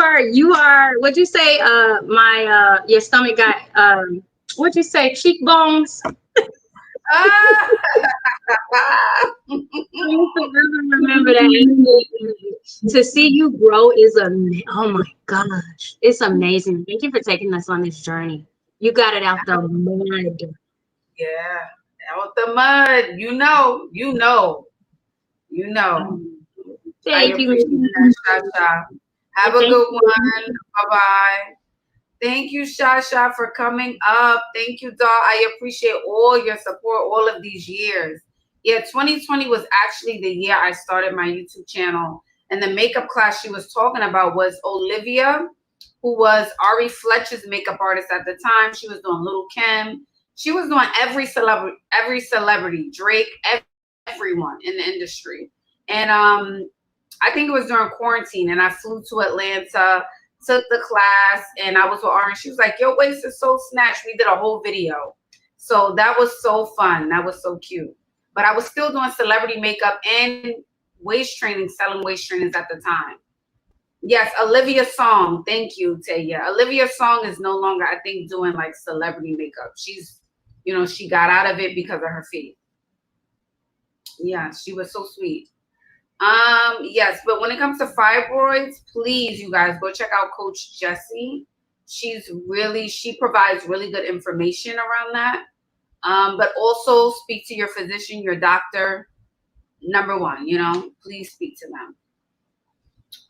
are. What'd you say? My your stomach got what'd you say? Cheekbones. Ah! I used to really remember that. To see you grow is oh my gosh, it's amazing. Thank you for taking us on this journey. You got it out the mud. Yeah. Out the mud. You know. I Thank appreciate you. that, Shasha. Have a Thank good you. one. Bye bye. Thank you, Shasha, for coming up. Thank you, doll. I appreciate all your support all of these years. Yeah, 2020 was actually the year I started my YouTube channel. And the makeup class she was talking about was Olivia, who was Ari Fletcher's makeup artist at the time. She was doing Little Kim. She was doing every celebrity, Drake, everyone in the industry. And I think it was during quarantine, and I flew to Atlanta, took the class, and I was with Orange. She was like, "Your waist is so snatched." We did a whole video. So that was so fun. That was so cute. But I was still doing celebrity makeup and waist training, selling waist trainers at the time. Yes, Olivia Song. Thank you, Taya. Olivia Song is no longer, I think, doing like celebrity makeup. She got out of it because of her feet. Yeah, she was so sweet. Yes, but when it comes to fibroids, please, you guys, go check out Coach Jessie. She provides really good information around that. But also speak to your physician, your doctor. Number one, please speak to them.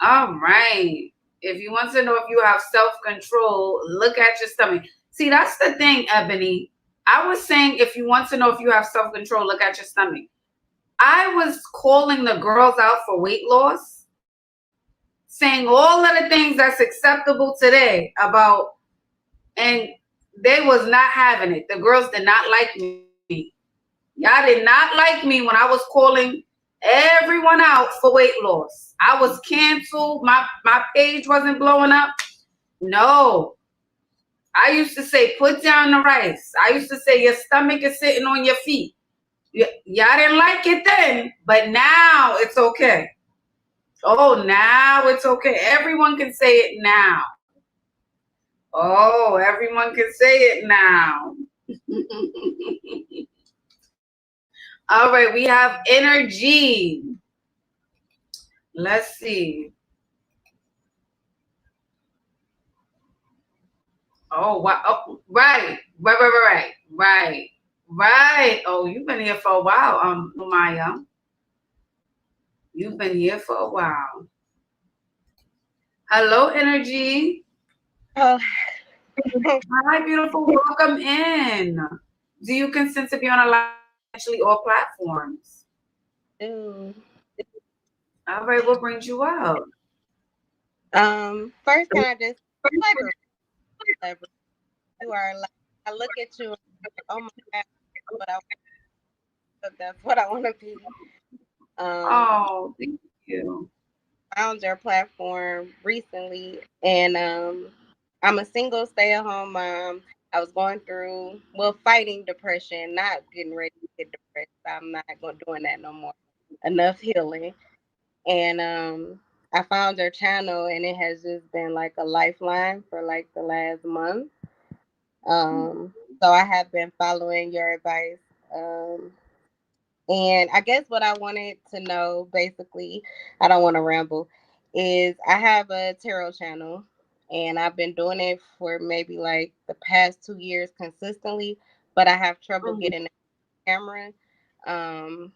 All right. If you want to know if you have self-control, look at your stomach. See, that's the thing, Ebony. I was saying if you want to know if you have self-control, look at your stomach. I was calling the girls out for weight loss, saying all of the things that's acceptable today and they was not having it. The girls did not like me. Y'all did not like me when I was calling everyone out for weight loss. I was canceled. My page wasn't blowing up. No. I used to say, put down the rice. I used to say, your stomach is sitting on your feet. Y'all didn't like it then, but now it's okay. Oh, now it's okay. Everyone can say it now. Oh, everyone can say it now. All right, we have energy. Let's see. Oh, wow. Oh, right. Oh, you've been here for a while, Maya. You've been here for a while. Hello, energy. Oh, Hi, beautiful. Welcome in. Do you consent to be on a live actually all platforms? ooh. All right, what brings you up? First, can I just like a celebrity? You are like, I look at you and I'm like, oh my God, but that's what I want to be. Oh, thank you. Found your platform recently, and I'm a single stay-at-home mom. I was going through, fighting depression, not getting ready to get depressed. I'm not going doing that no more. Enough healing. And I found your channel, and it has just been like a lifeline for like the last month. So I have been following your advice. Um, And I guess what I wanted to know, basically, I don't want to ramble, is I have a tarot channel and I've been doing it for maybe like the past 2 years consistently, but I have trouble Mhm. getting the camera. Um,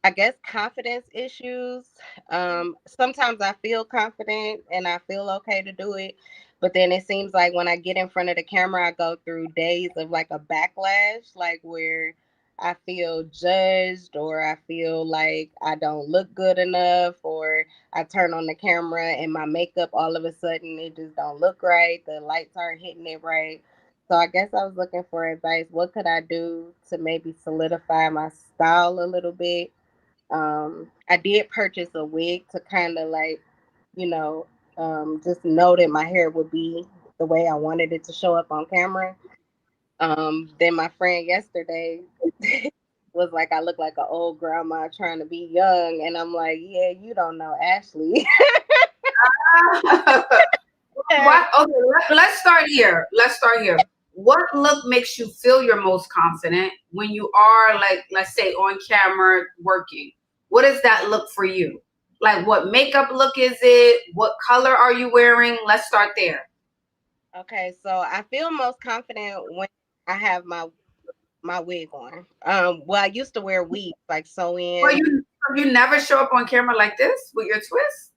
I guess confidence issues. Sometimes I feel confident and I feel okay to do it, but then it seems like when I get in front of the camera, I go through days of like a backlash, like where I feel judged or I feel like I don't look good enough, or I turn on the camera and my makeup all of a sudden it just don't look right. The lights aren't hitting it right. So I guess I was looking for advice. What could I do to maybe solidify my style a little bit? I did purchase a wig to kind of like, you know, just know that my hair would be the way I wanted it to show up on camera. Then my friend yesterday was like, I look like an old grandma trying to be young. And I'm like, yeah, you don't know Ashley. What? Okay, let's start here. Let's start here. What look makes you feel your most confident when you are, like, let's say, on camera working? What is that look for you? Like, what makeup look is it? What color are you wearing? Let's start there. Okay, so I feel most confident when I have my wig on. Well, I used to wear wigs like sew Well, in. you never show up on camera like this with your twist.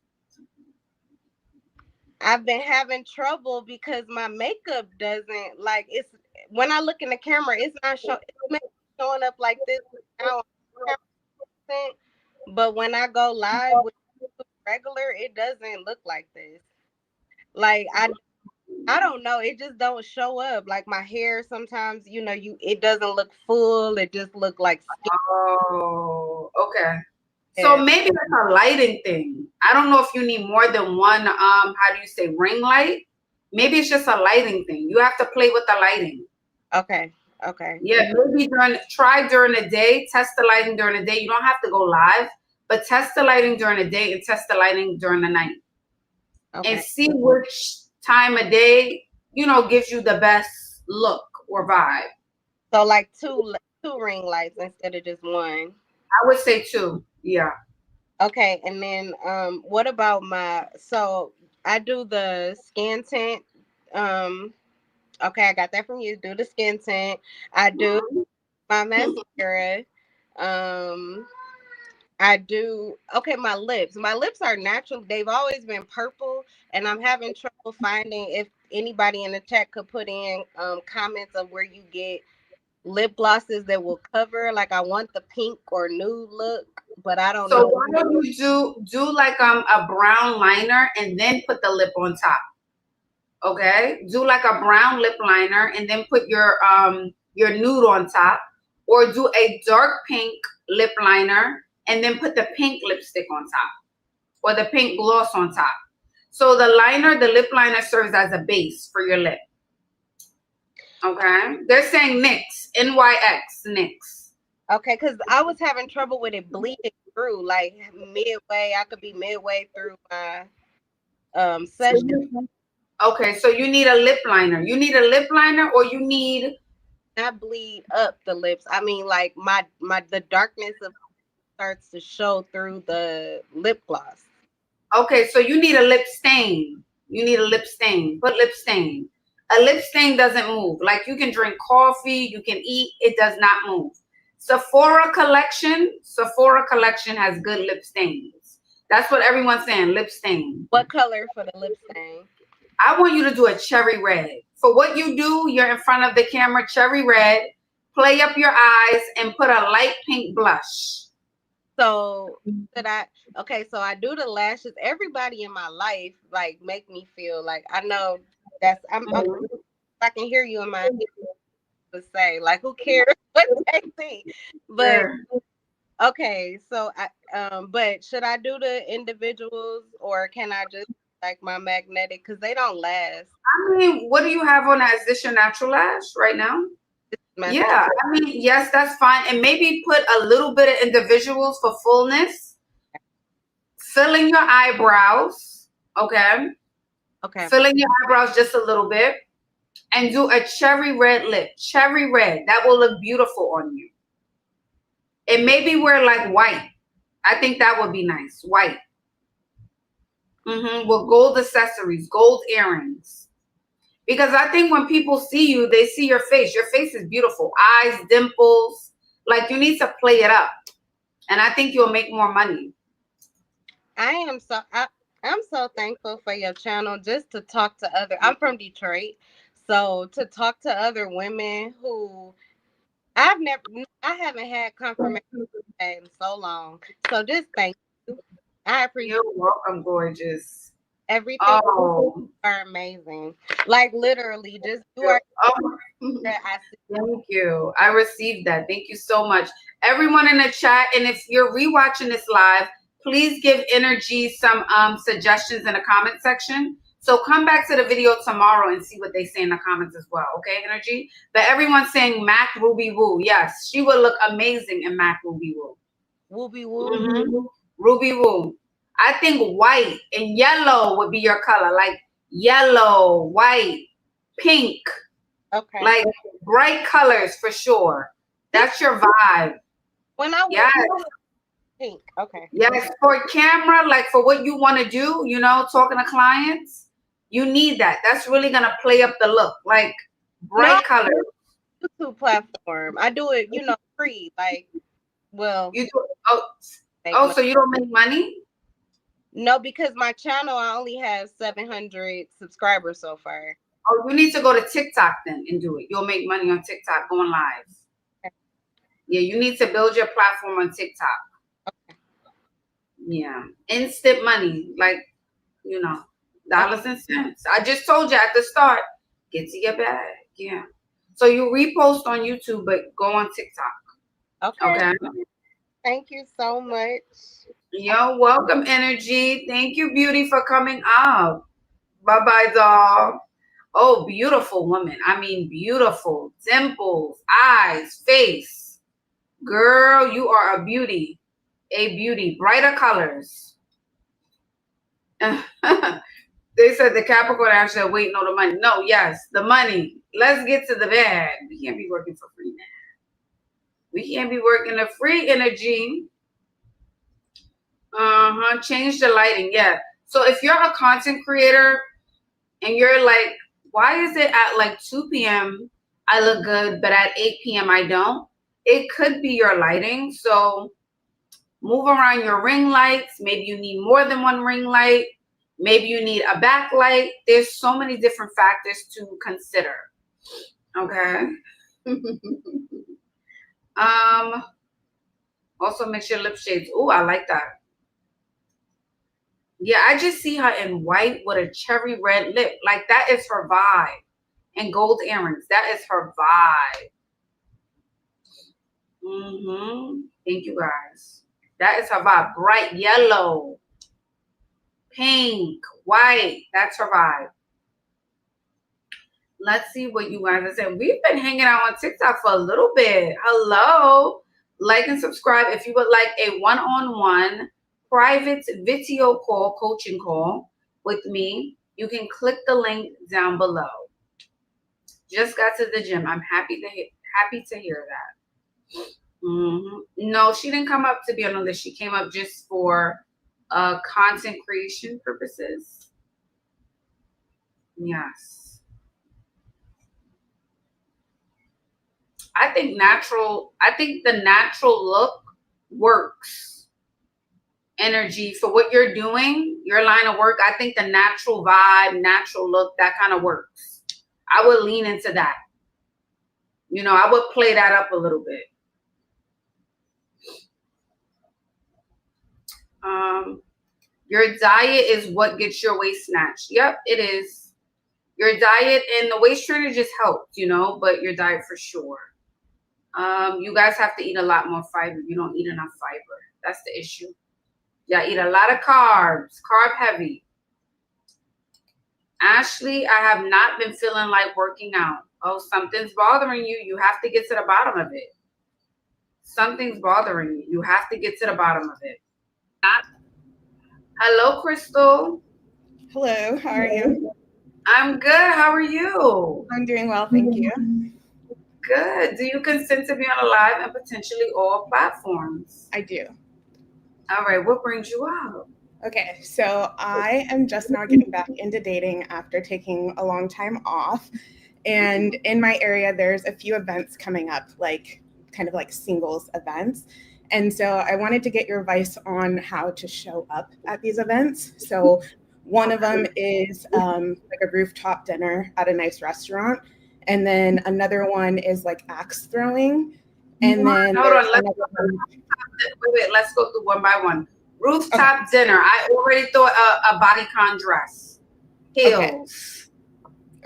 I've been having trouble because my makeup doesn't like it's when I look in the camera, it's not showing up like this now on camera, but when I go live with regular, it doesn't look like this. Like I don't know, it just don't show up. Like my hair sometimes, it doesn't look full. It just look like Oh, okay. So skin. maybe it's a lighting thing. I don't know if you need more than one, how do you say, ring light? Maybe it's just a lighting thing. You have to play with the lighting. Okay. Okay. Yeah, maybe try during the day, test the lighting during the day. You don't have to go live, but test the lighting during the day and test the lighting during the night. And Okay. see which time of day, gives you the best look or vibe. So like two ring lights instead of just one. I would say two. Yeah. Okay, and then what about so I do the skin tint. Um okay, I got that from you. Do the skin tint. I do my mascara. Um I do okay, my lips. My lips are natural. They've always been purple, and I'm having trouble finding if anybody in the chat could put in comments of where you get lip glosses that will cover. Like I want the pink or nude look, but I don't So know. why don't you do like a brown liner and then put the lip on top? Okay, do like a brown lip liner and then put your nude on top, or do a dark pink lip liner and then put the pink lipstick on top, or the pink gloss on top. So the lip liner serves as a base for your lip. Okay, they're saying NYX, NYX, NYX. Okay, because I was having trouble with it bleeding through, like midway. I could be midway through my session, Okay, so you need a lip liner. You need a lip liner, or you need. not bleed up the lips. I mean, like my the darkness of starts to show through the lip gloss. Okay, so you need a lip stain. You need a lip stain. Put lip stain. A lip stain doesn't move. Like, you can drink coffee, you can eat, it does not move. Sephora collection has good lip stains. That's what everyone's saying, lip stain. What color for the lip stain? I want you to do a cherry red. For what you do, you're in front of the camera, cherry red. Play up your eyes and put a light pink blush. So so I do the lashes. Everybody in my life like make me feel like I know that's I can hear you in my head to say like who cares what they think. But Sure. okay, so but should I do the individuals or can I just like my magnetic because they don't last? I mean, what do you have on that? Is this your natural lash right now? My Yeah, I mean, yes, that's fine. And maybe put a little bit of individuals for fullness. Fill in your eyebrows, okay? okay. Fill in your eyebrows just a little bit. And do a cherry red lip. Cherry red. That will look beautiful on you. And maybe wear like white. I think that would be nice. White. With gold accessories, gold earrings. Because I think when people see you, they see your face. Your face is beautiful. Eyes, dimples. Like, you need to play it up. And I think you'll make more money. I'm so thankful for your channel, just to talk to I'm from Detroit. So to talk to other women who I haven't had confirmation in so long. So just thank you. I appreciate You're welcome, gorgeous. everything. Oh. You are amazing. Like, literally, just you are that I see. Thank you. I received that. Thank you so much. Everyone in the chat, and if you're rewatching this live, please give Energy some suggestions in the comment section. So come back to the video tomorrow and see what they say in the comments as well. Okay, Energy? But everyone's saying MAC Ruby Woo. Yes, she would look amazing in MAC Ruby Woo. Wooby woo. Ruby Woo. I think white and yellow would be your color. Like yellow, white, pink. Okay. Like bright colors for sure. That's your vibe. When I Yes. pink. Okay. Yes, for camera, like for what you want to do, you know, talking to clients, you need that. That's really gonna play up the look. Like bright colors. YouTube platform. I do it, free. Like, well, You do, so you don't make money? No, because my channel, I only have 700 subscribers so far. Oh, you need to go to TikTok then and do it. You'll make money on TikTok going live. Okay. Yeah, you need to build your platform on TikTok. Okay. Yeah. Instant money, like, dollars and cents. I just told you at the start, get to your bag. Yeah. So you repost on YouTube, but go on TikTok. Okay. Thank you so much. You're welcome, Energy. Thank you, Beauty, for coming up. Bye-bye, doll. Oh, beautiful woman. I mean, beautiful. Dimples, eyes, face. Girl, you are a beauty. A beauty. Brighter colors. They said the Capricorn actually waiting on the money. No, yes, the money. Let's get to the bag. We can't be working for free now. We can't be working the free, Energy. Change the lighting. Yeah. So if you're a content creator and you're like, why is it at like 2 p.m. I look good, but at 8 p.m. I don't? It could be your lighting. So move around your ring lights. Maybe you need more than one ring light. Maybe you need a backlight. There's so many different factors to consider. Okay. Also mix your lip shades. Oh, I like that. Yeah, I just see her in white with a cherry red lip. Like, that is her vibe. And gold earrings. That is her vibe. Thank you, guys. That is her vibe. Bright yellow. Pink. White. That's her vibe. Let's see what you guys are saying. We've been hanging out on TikTok for a little bit. Hello. Like and subscribe if you would like a one-on-one private video call, coaching call with me. You can click the link down below. Just got to the gym. I'm happy to hear that. No, she didn't come up to be on the list. She came up just for content creation purposes. Yes. I think the natural look works. Energy for what you're doing, your line of work. I think the natural vibe, natural look, that kind of works. I would lean into that. I would play that up a little bit. Your diet is what gets your waist snatched. Yep, it is. Your diet and the waist trainer just helps, but your diet for sure. You guys have to eat a lot more fiber. You don't eat enough fiber. That's the issue. Yeah, eat a lot of carbs, carb heavy. Ashley, I have not been feeling like working out. Oh, something's bothering you. You have to get to the bottom of it. Something's bothering you. You have to get to the bottom of it. Hello, Crystal. Hello, how are you? I'm good. How are you? I'm doing well, thank you. Good. Do you consent to be on a live and potentially all platforms? I do. All right. What brings you out? Okay, so I am just now getting back into dating after taking a long time off. And in my area, there's a few events coming up, like kind of like singles events. And so I wanted to get your advice on how to show up at these events. So one of them is like a rooftop dinner at a nice restaurant. And then another one is like axe throwing. And then Hold on, wait, let's go through one by one. Rooftop dinner. I already thought a bodycon dress. Heels.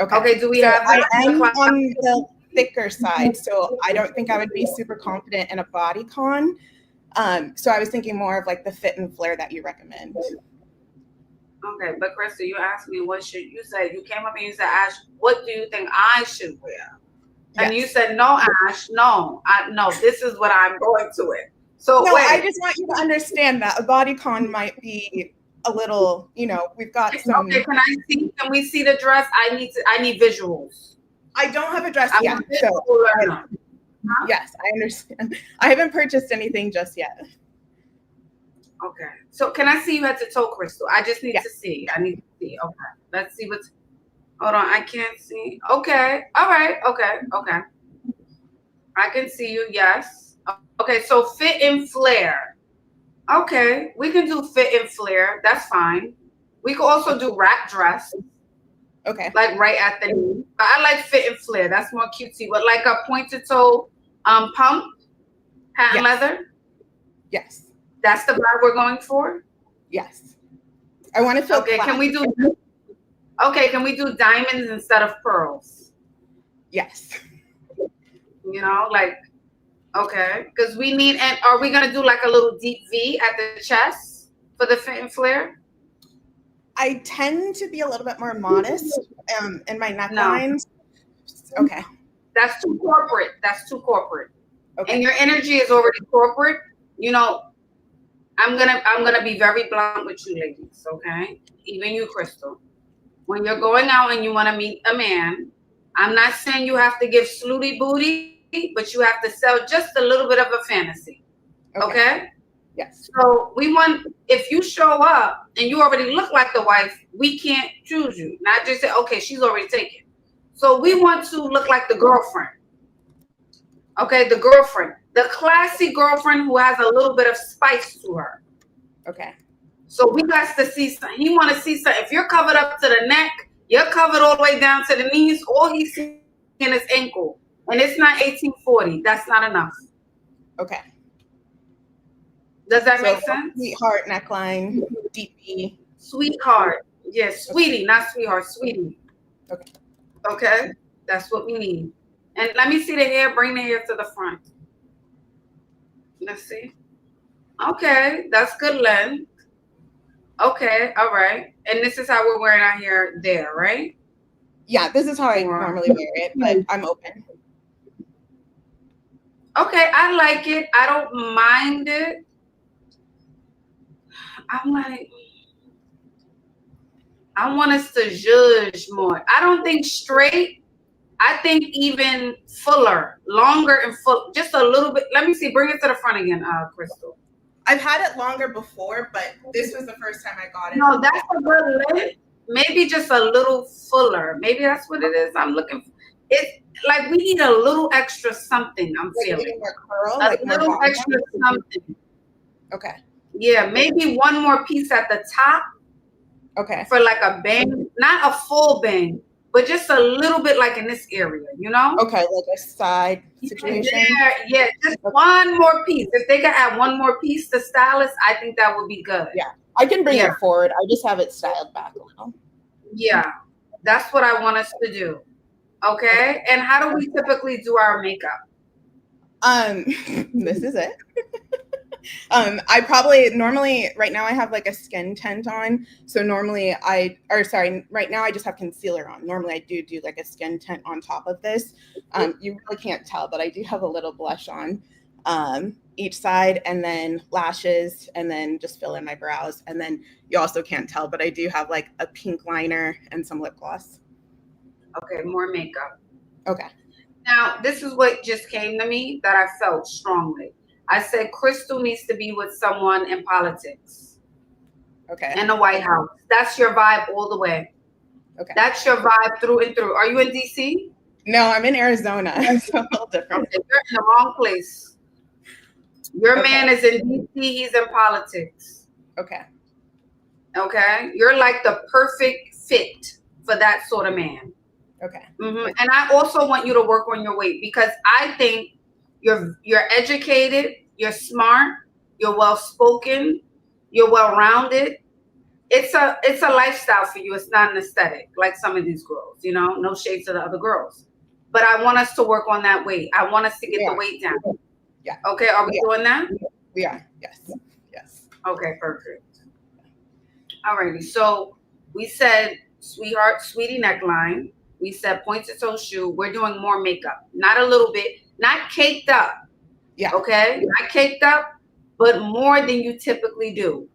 Okay, do we have I am on the thicker side, so I don't think I would be super confident in a bodycon. So I was thinking more of like the fit and flare that you recommend. Okay, but Krista, you asked me what should you said. You came up and you said, Ash, what do you think I should wear? And you said, no, Ash, no, this is what I'm going to wear. So no, wait. I just want you to understand that a bodycon might be a little, we've got some. Okay, can we see the dress? I need visuals. I don't have a dress yet. So yes, I understand. I haven't purchased anything just yet. Okay. So can I see you head to toe, Crystal? I just need to see. I need to see. Okay. Let's see what's. Hold on. I can't see. Okay. All right. Okay. I can see you. Yes. Okay. So fit and flare. Okay. We can do fit and flare. That's fine. We could also do wrap dress. Okay. Like right at the knee. But I like fit and flare. That's more cutesy. But like a pointed toe pump, patent leather. Yes. That's the vibe we're going for? Yes. I want to feel okay, can we do diamonds instead of pearls? Yes. Okay. Because we need, and are we going to do like a little deep V at the chest for the fit and flare? I tend to be a little bit more modest in my necklines. No. Okay. That's too corporate. Okay. And your energy is already corporate. I'm gonna be very blunt with you ladies, okay? Even you, Crystal. When you're going out and you want to meet a man, I'm not saying you have to give slutty booty, but you have to sell just a little bit of a fantasy. Okay? Yes. So if you show up and you already look like the wife, we can't choose you. Not just say, okay, she's already taken. So we want to look like the girlfriend. Okay, the girlfriend. The classy girlfriend who has a little bit of spice to her. Okay. So we got to see something. He want to see something. If you're covered up to the neck, you're covered all the way down to the knees, all he's seeing is ankle. And it's not 1840. That's not enough. Okay. Does that make sense? Sweetheart neckline, deep V. Sweetheart. Yes, sweetie, not sweetheart, sweetie. Okay. Okay? That's what we need. And let me see the hair. Bring the hair to the front. Let's see. Okay, that's good length. Okay, all right. And this is how we're wearing our hair there, right? Yeah, this is how I normally wear it, but I'm open. Okay, I like it. I don't mind it. I'm like, I want us to judge more. I don't think straight. I think even fuller, longer and full, just a little bit. Let me see. Bring it to the front again, Crystal. I've had it longer before, but this was the first time I got it. No, that's a good length. Maybe just a little fuller. Maybe that's what it is. I'm looking for. It's like we need a little extra something. I'm feeling more curl, a little extra something. Okay. Yeah, maybe one more piece at the top. Okay. For like a bang, not a full bang, but just a little bit like in this area, Okay, like a side situation. Yeah, just one more piece. If they could add one more piece to stylist, I think that would be good. Yeah, I can bring it forward. I just have it styled back a little. Yeah, that's what I want us to do. Okay, and how do we typically do our makeup? This is it. I probably normally right now I have like a skin tint on. So normally right now I just have concealer on. Normally I do like a skin tint on top of this. You really can't tell, but I do have a little blush on each side, and then lashes, and then just fill in my brows. And then you also can't tell, but I do have like a pink liner and some lip gloss. Okay, more makeup. Okay. Now, this is what just came to me that I felt strongly. I said Crystal needs to be with someone in politics, Okay. in the White House. That's your vibe all the way. Okay. That's your vibe through and through. Are you in DC? No, I'm in Arizona. So a little different. Okay, you're in the wrong place. Your Okay. man is in DC. He's in politics. Okay. Okay, you're like the perfect fit for that sort of man. Okay. And I also want you to work on your weight because I think you're educated, you're smart, you're well spoken, you're well rounded. It's a lifestyle for you. It's not an aesthetic like some of these girls. You know, no shade to the other girls, but I want us to work on that weight. I want us to get the weight down. Yeah. Okay. Are we doing that? We are. Yes. Yes. Okay. Perfect. Alrighty. So we said sweetheart, sweetie neckline. We said pointed toe shoe. We're doing more makeup, not a little bit, not caked up. Yeah. Okay, not caked up, but more than you typically do.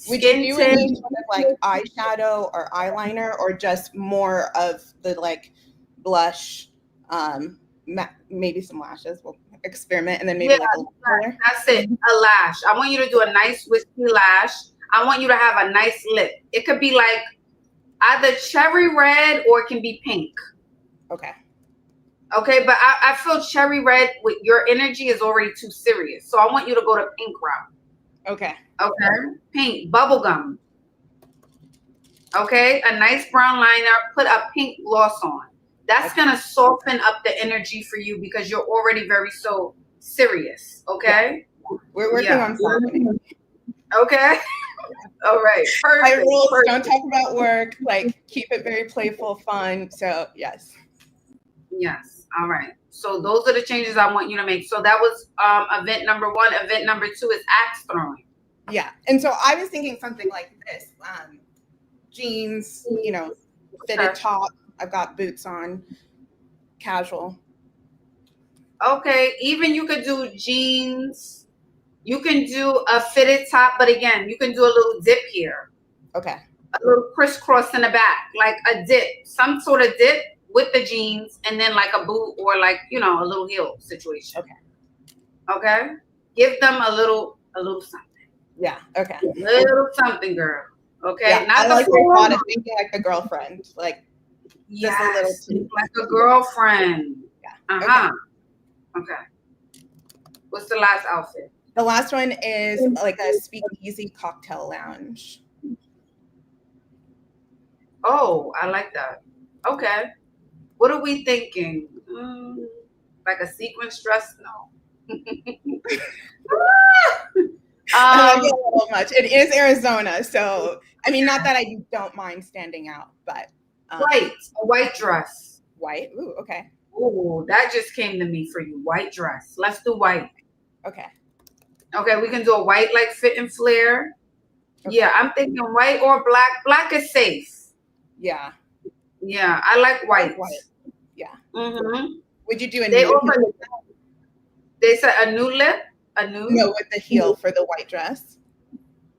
Would you do any sort of like eyeshadow or eyeliner, or just more of the like blush, maybe some lashes? We'll experiment, and then maybe like a little color. That's it. A lash. I want you to do a nice wispy lash. I want you to have a nice lip. It could be like either cherry red or it can be pink. Okay. Okay, but I feel cherry red with your energy is already too serious. So I want you to go to pink route. Okay. Okay. Pink, bubblegum. Okay, a nice brown liner, put a pink gloss on. That's gonna soften up the energy for you because you're already very so serious. Okay. Yeah. We're working on softening. Okay. All right. Perfect. My rules: don't talk about work. Like, keep it very playful, fun. So yes. Yes. All right. So those are the changes I want you to make. So that was event number 1. Event number 2 is axe throwing. Yeah. And so I was thinking something like this: jeans, you know, fitted top. I've got boots on, casual. Okay. Even you could do jeans. You can do a fitted top, but again, you can do a little dip here. Okay. A little crisscross in the back, like a dip, some sort of dip with the jeans, and then like a boot or like, you know, a little heel situation. Okay. Okay. Give them a little something. Yeah. Okay. A little something, girl. Okay. Yeah, Not I the like full your thought of thinking like a girlfriend, like yes, just a little too. like a girlfriend. Yeah. Okay. What's the last outfit? The last one is like a speakeasy cocktail lounge. Oh, I like that. Okay. What are we thinking? Like a sequence dress? No. I like it a little much. It is Arizona, so I mean, not that I don't mind standing out, but white, a white dress. White. Ooh, okay. Ooh, that just came to me for you. White dress. Let's do white. Okay. Okay, we can do a white like fit and flare. Okay. Yeah, I'm thinking white or black. Black is safe. Yeah. Yeah, I like white. Yeah. Mm-hmm. Would you do a nude? They said a nude lip? A nude? No, with the heel for the white dress.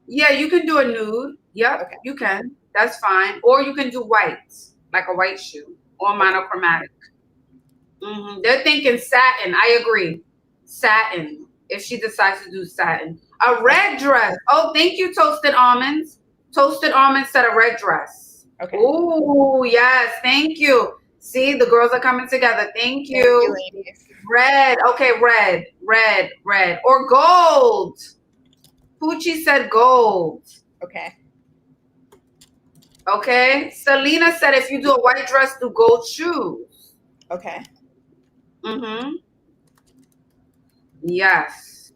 Yeah, you can do a nude. Yep, okay. You can. That's fine. Or you can do white, like a white shoe, or monochromatic. Mm-hmm. They're thinking satin. I agree. Satin. If she decides to do satin. A red dress. Oh, thank you, Toasted Almonds. Toasted Almonds said a red dress. Okay. Oh, yes. Thank you. See, the girls are coming together. Thank you. Thank you, ladies. Red. Okay, red. Or gold. Poochie said gold. Okay. Okay. Selena said if you do a white dress, do gold shoes. Okay. Mm-hmm. Yes.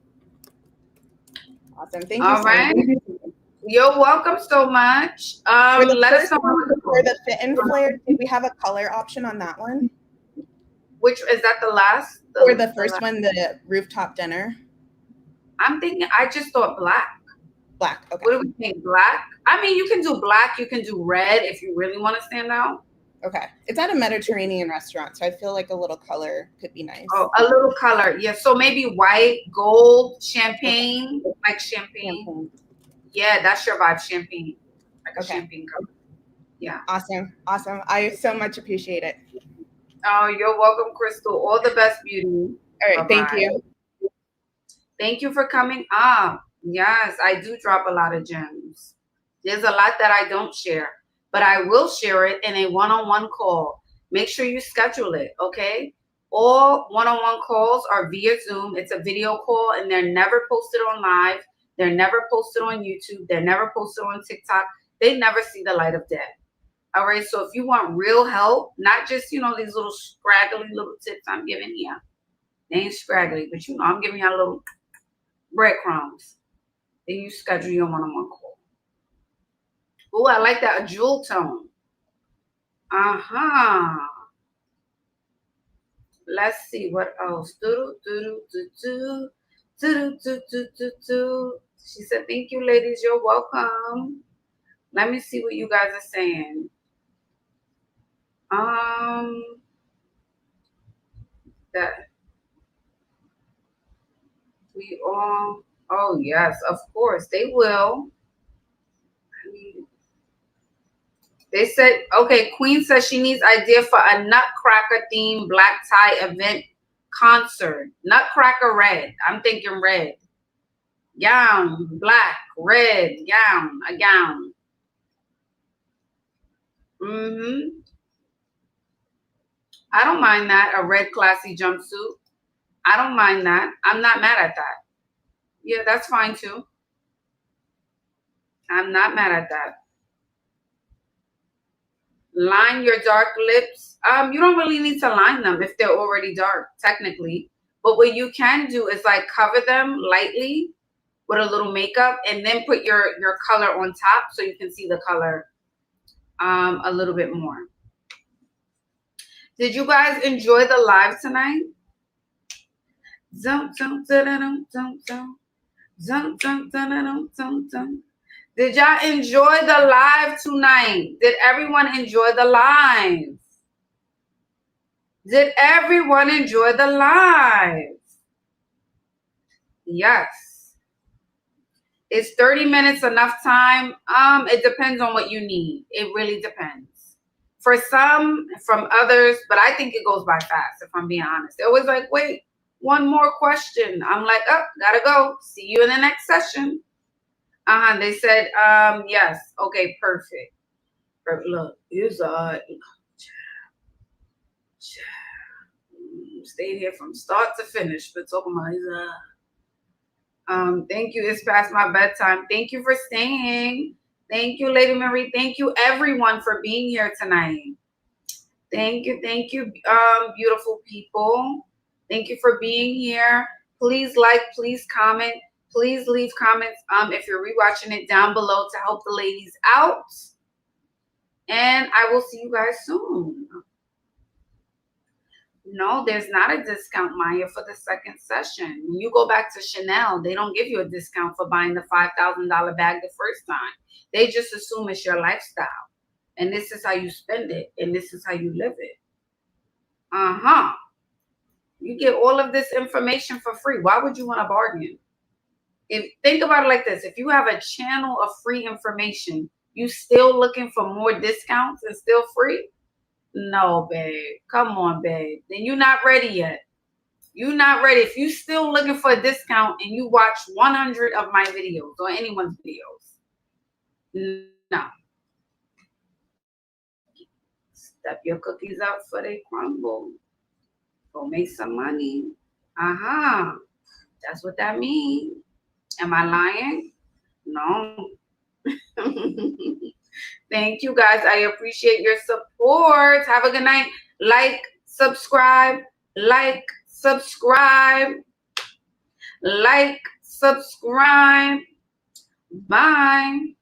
Awesome. Thank you. All right. You're welcome so much. Let us know for the fit and flare. Did we have a color option on that one? Which is that the last? Or the first one, the rooftop dinner? I'm thinking. I just thought black. Black. Okay. What do we think? Black. I mean, you can do black. You can do red if you really want to stand out. Okay. It's at a Mediterranean restaurant, so I feel like a little color could be nice. Oh, a little color. Yeah. So maybe white, gold, champagne, like champagne. Yeah, that's your vibe. Champagne. Like a champagne color. Yeah. Awesome. I so much appreciate it. Oh, you're welcome, Crystal. All the best, beauty. All right, thank Bye-bye. you. Thank you for coming up. Yes, I do drop a lot of gems. There's a lot that I don't share, but I will share it in a one-on-one call. Make sure you schedule it, okay? All one-on-one calls are via Zoom. It's a video call, and they're never posted on live. They're never posted on YouTube. They're never posted on TikTok. They never see the light of day. All right, so if you want real help, not just, these little scraggly little tips I'm giving you. They ain't scraggly, but I'm giving you a little breadcrumbs. Then you schedule your one-on-one call. Oh, I like that, a jewel tone. Let's see what else. She said, thank you, ladies. You're welcome. Let me see what you guys are saying. That we all, oh yes, of course they will. I mean, they said, okay, Queen says she needs idea for a Nutcracker themed black tie event concert. Nutcracker red. I'm thinking red. Gown, black, red, gown, a gown. I don't mind that, a red classy jumpsuit. I don't mind that. I'm not mad at that. Yeah, that's fine too. I'm not mad at that. Line your dark lips. You don't really need to line them if they're already dark, technically. But what you can do is like cover them lightly with a little makeup and then put your color on top so you can see the color a little bit more. Did you guys enjoy the live tonight? Did y'all enjoy the live tonight? Did everyone enjoy the live? Did everyone enjoy the live? Yes. Is 30 minutes enough time? It depends on what you need. It really depends. For some, from others, but I think it goes by fast, if I'm being honest. They're always like, wait, one more question. I'm like, oh, gotta go. See you in the next session. They said, yes. Okay, perfect. Look, here's stayed here from start to finish, but talking about thank you. It's past my bedtime. Thank you for staying. Thank you, Lady Marie. Thank you, everyone, for being here tonight. Thank you, beautiful people. Thank you for being here. Please like, please comment. Please leave comments if you're rewatching it down below to help the ladies out. And I will see you guys soon. No, there's not a discount, Maya, for the second session. When you go back to Chanel, they don't give you a discount for buying the $5,000 bag the first time. They just assume it's your lifestyle. And this is how you spend it. And this is how you live it. You get all of this information for free. Why would you want to bargain? Think about it like this. If you have a channel of free information, you still looking for more discounts and still free? No, babe. Come on, babe. Then you're not ready yet. You're not ready. If you're still looking for a discount and you watch 100 of my videos or anyone's videos, no. Step your cookies out for they crumble. Go make some money. That's what that means. Am I lying? No. Thank you, guys. I appreciate your support. Have a good night. Like, subscribe. Like, subscribe. Like, subscribe. Bye.